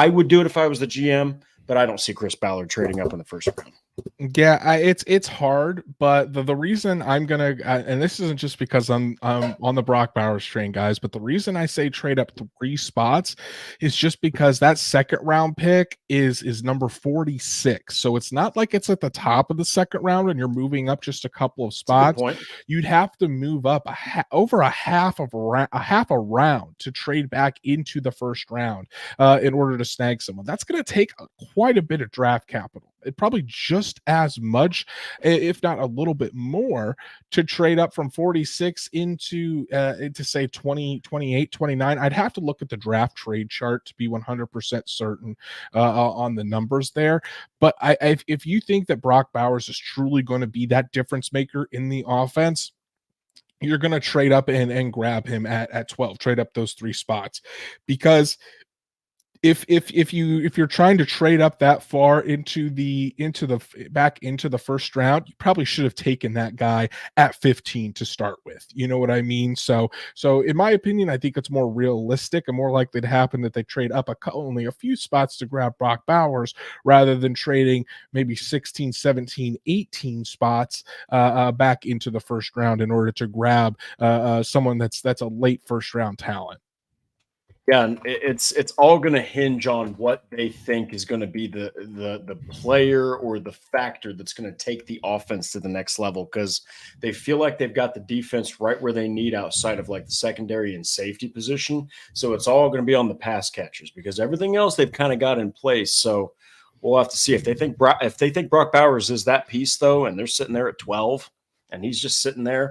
would do it if I was the GM, but I don't see Chris Ballard trading up in the first round. Yeah, it's hard, but the reason I'm gonna, and this isn't just because I'm on the Brock Bowers train, guys, but the reason I say trade up 3 spots is just because that second round pick is number 46, so it's not like it's at the top of the second round and you're moving up just a couple of spots. You'd have to move up over a half a round to trade back into the first round in order to snag someone. That's going to take quite a bit of draft capital. probably just as much, if not a little bit more, to trade up from 46 into say 20, 28, 29. I'd have to look at the draft trade chart to be 100% certain on the numbers there. But if you think that Brock Bowers is truly going to be that difference maker in the offense, you're going to trade up and grab him at 12, trade up those 3 spots, because if you're trying to trade up that far into the first round, you probably should have taken that guy at 15 to start with. You know what I mean? So in my opinion, I think it's more realistic and more likely to happen that they trade up only a few spots to grab Brock Bowers, rather than trading maybe 16, 17, 18 spots back into the first round in order to grab someone that's a late first round talent. Yeah, and it's all going to hinge on what they think is going to be the player or the factor that's going to take the offense to the next level, because they feel like they've got the defense right where they need outside of like the secondary and safety position. So it's all going to be on the pass catchers, because everything else they've kind of got in place. So we'll have to see if they think Brock Bowers is that piece, though, and they're sitting there at 12 and he's just sitting there.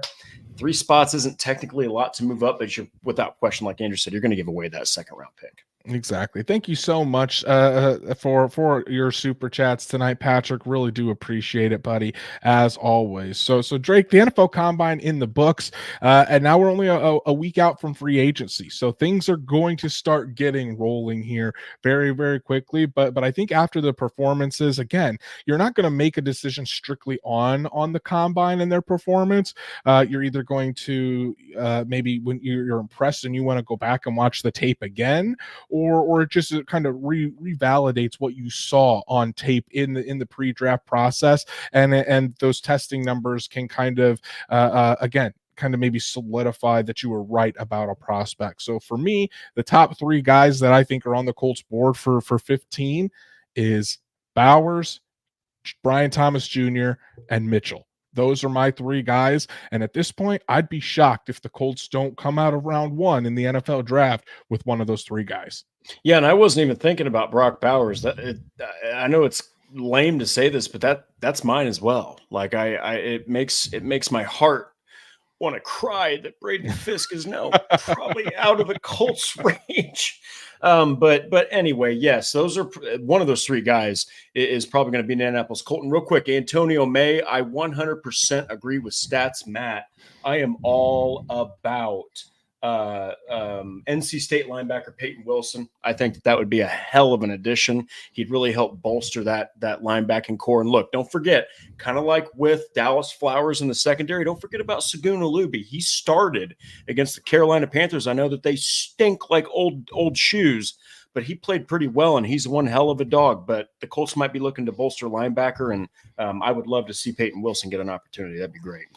3 spots isn't technically a lot to move up, but you're, without question, like Andrew said, you're going to give away that second round pick. Exactly. Thank you so much for your super chats tonight, Patrick. Really do appreciate it, buddy, as always. So Drake, the NFL Combine in the books, and now we're only a week out from free agency, so things are going to start getting rolling here very, very quickly. But I think after the performances, again, you're not going to make a decision strictly on the Combine and their performance. You're either going to maybe when you're impressed and you want to go back and watch the tape again, or it just kind of revalidates what you saw on tape in the pre-draft process, and those testing numbers can kind of again kind of maybe solidify that you were right about a prospect. So for me, the top 3 guys that I think are on the Colts board for 15 is Bowers, Brian Thomas Jr., and Mitchell. Those are my 3 guys. And at this point, I'd be shocked if the Colts don't come out of round 1 in the NFL draft with one of those 3 guys. Yeah, and I wasn't even thinking about Brock Bowers. I know it's lame to say this, but that's mine as well. Like it makes my heart want to cry that Brayden Fisk is now probably out of the Colts range. But anyway, yes, those are one of those 3 guys is probably going to be Indianapolis Colt. And real quick, Antonio May, I 100% agree with Stats Matt. I am all about NC State linebacker Peyton Wilson. I think that would be a hell of an addition. He'd really help bolster that linebacking core. And look, don't forget, kind of like with Dallas Flowers in the secondary, don't forget about Segun Alubi. He started against the Carolina Panthers. I know that they stink like old shoes, but he played pretty well, and he's one hell of a dog. But the Colts might be looking to bolster linebacker, and I would love to see Peyton Wilson get an opportunity. That'd be great.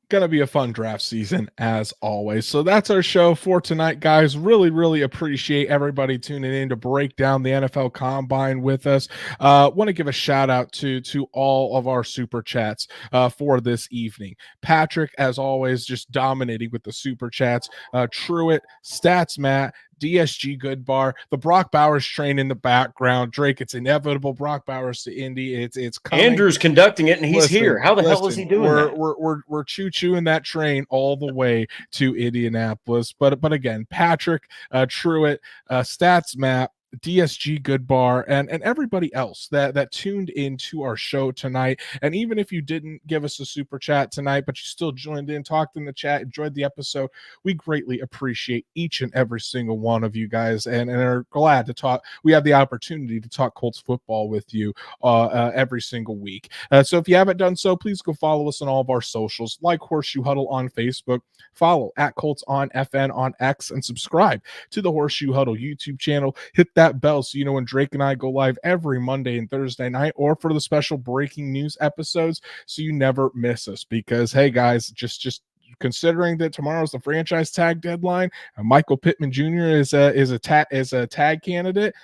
Gonna be a fun draft season as always. So that's our show for tonight, guys. Really appreciate everybody tuning in to break down the NFL Combine with us. Want to give a shout out to all of our super chats for this evening. Patrick, as always, just dominating with the super chats. Truitt, Stats Matt, DSG Goodbar, the Brock Bowers train in the background. Drake, it's inevitable. Brock Bowers to Indy. It's coming. Andrew's conducting it, and he's here. How the hell is he doing that? We're choo-chooing that train all the way to Indianapolis. But again, Patrick, Truitt, Stats Matt, DSG Goodbar, and everybody else that tuned into our show tonight. And even if you didn't give us a super chat tonight, but you still joined in, talked in the chat, enjoyed the episode, we greatly appreciate each and every single one of you guys, and are glad to talk. We have the opportunity to talk Colts football with you every single week. So if you haven't done so, please go follow us on all of our socials, like Horseshoe Huddle on Facebook, follow at Colts on FN on X, and subscribe to the Horseshoe Huddle YouTube channel. Hit that bell so you know when Drake and I go live every Monday and Thursday night, or for the special breaking news episodes, so you never miss us. Because hey guys, just considering that tomorrow's the franchise tag deadline and Michael Pittman Jr. is a tag candidate,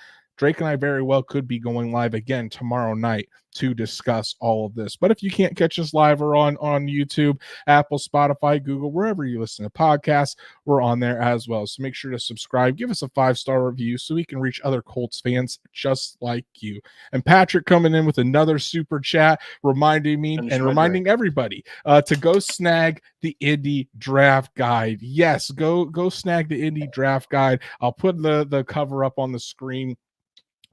Drake and I very well could be going live again tomorrow night to discuss all of this. But if you can't catch us live or on YouTube, Apple, Spotify, Google, wherever you listen to podcasts, we're on there as well. So make sure to subscribe, give us a 5-star review so we can reach other Colts fans just like you. And Patrick coming in with another super chat, reminding me and reminding everybody to go snag the Indy draft guide. Yes, go snag the Indy draft guide. I'll put the cover up on the screen.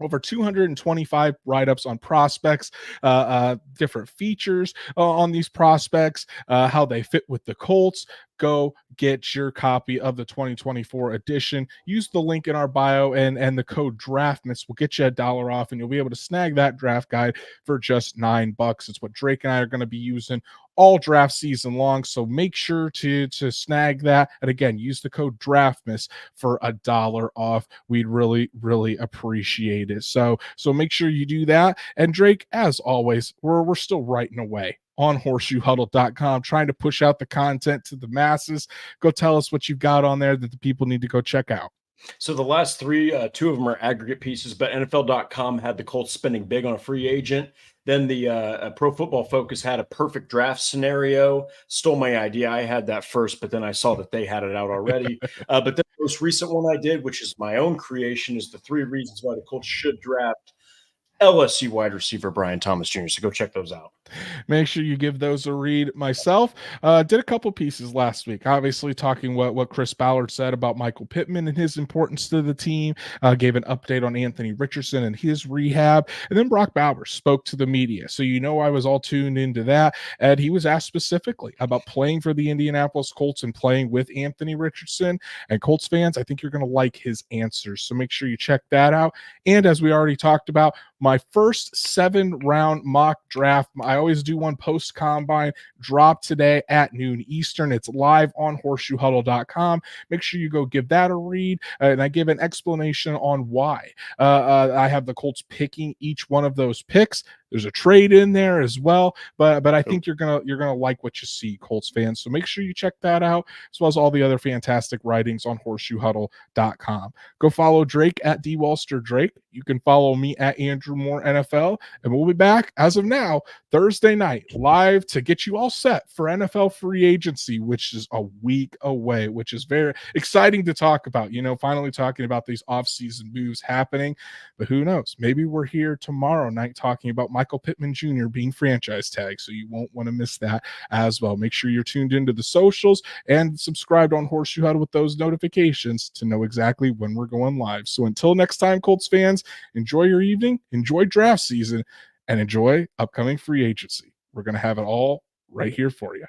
Over 225 write-ups on prospects, different features on these prospects, how they fit with the Colts. Go get your copy of the 2024 edition. Use the link in our bio, and the code DRAFTMISS will get you $1 off, and you'll be able to snag that draft guide for just $9. It's what Drake and I are going to be using all draft season long. So make sure to snag that. And again, use the code DRAFTMISS for $1 off. We'd really, really appreciate it. So make sure you do that. And Drake, as always, we're still writing away on horseshoehuddle.com, trying to push out the content to the masses. Go tell us what you've got on there that the people need to go check out. So the last three, two of them are aggregate pieces, but NFL.com had the Colts spending big on a free agent. Then the Pro Football Focus had a perfect draft scenario. Stole my idea. I had that first, but then I saw that they had it out already. But the most recent one I did, which is my own creation, is the 3 reasons why the Colts should draft LSU wide receiver Brian Thomas Jr. So go check those out. Make sure you give those a read. Myself did a couple pieces last week, obviously talking what Chris Ballard said about Michael Pittman and his importance to the team, gave an update on Anthony Richardson and his rehab, and then Brock Bowers spoke to the media. So I was all tuned into that, and he was asked specifically about playing for the Indianapolis Colts and playing with Anthony Richardson. And Colts fans, I think you're going to like his answers, so make sure you check that out. And as we already talked about, my first 7-round mock draft, I always do one post combine, drop today at noon Eastern. It's live on horseshoehuddle.com. Make sure you go give that a read, and I give an explanation on why I have the Colts picking each one of those picks. There's a trade in there as well, but I think you're gonna like what you see, Colts fans. So make sure you check that out, as well as all the other fantastic writings on horseshoehuddle.com. Go follow Drake at DWalsterDrake. You can follow me at Andrew Moore NFL, and we'll be back as of now Thursday night live to get you all set for NFL free agency, which is a week away, which is very exciting to talk about. Finally talking about these offseason moves happening, but who knows? Maybe we're here tomorrow night talking about Michael Pittman Jr. being franchise tagged, so you won't want to miss that as well. Make sure you're tuned into the socials and subscribed on Horseshoe Huddle with those notifications to know exactly when we're going live. So until next time, Colts fans, enjoy your evening, enjoy draft season, and enjoy upcoming free agency. We're going to have it all right here for you.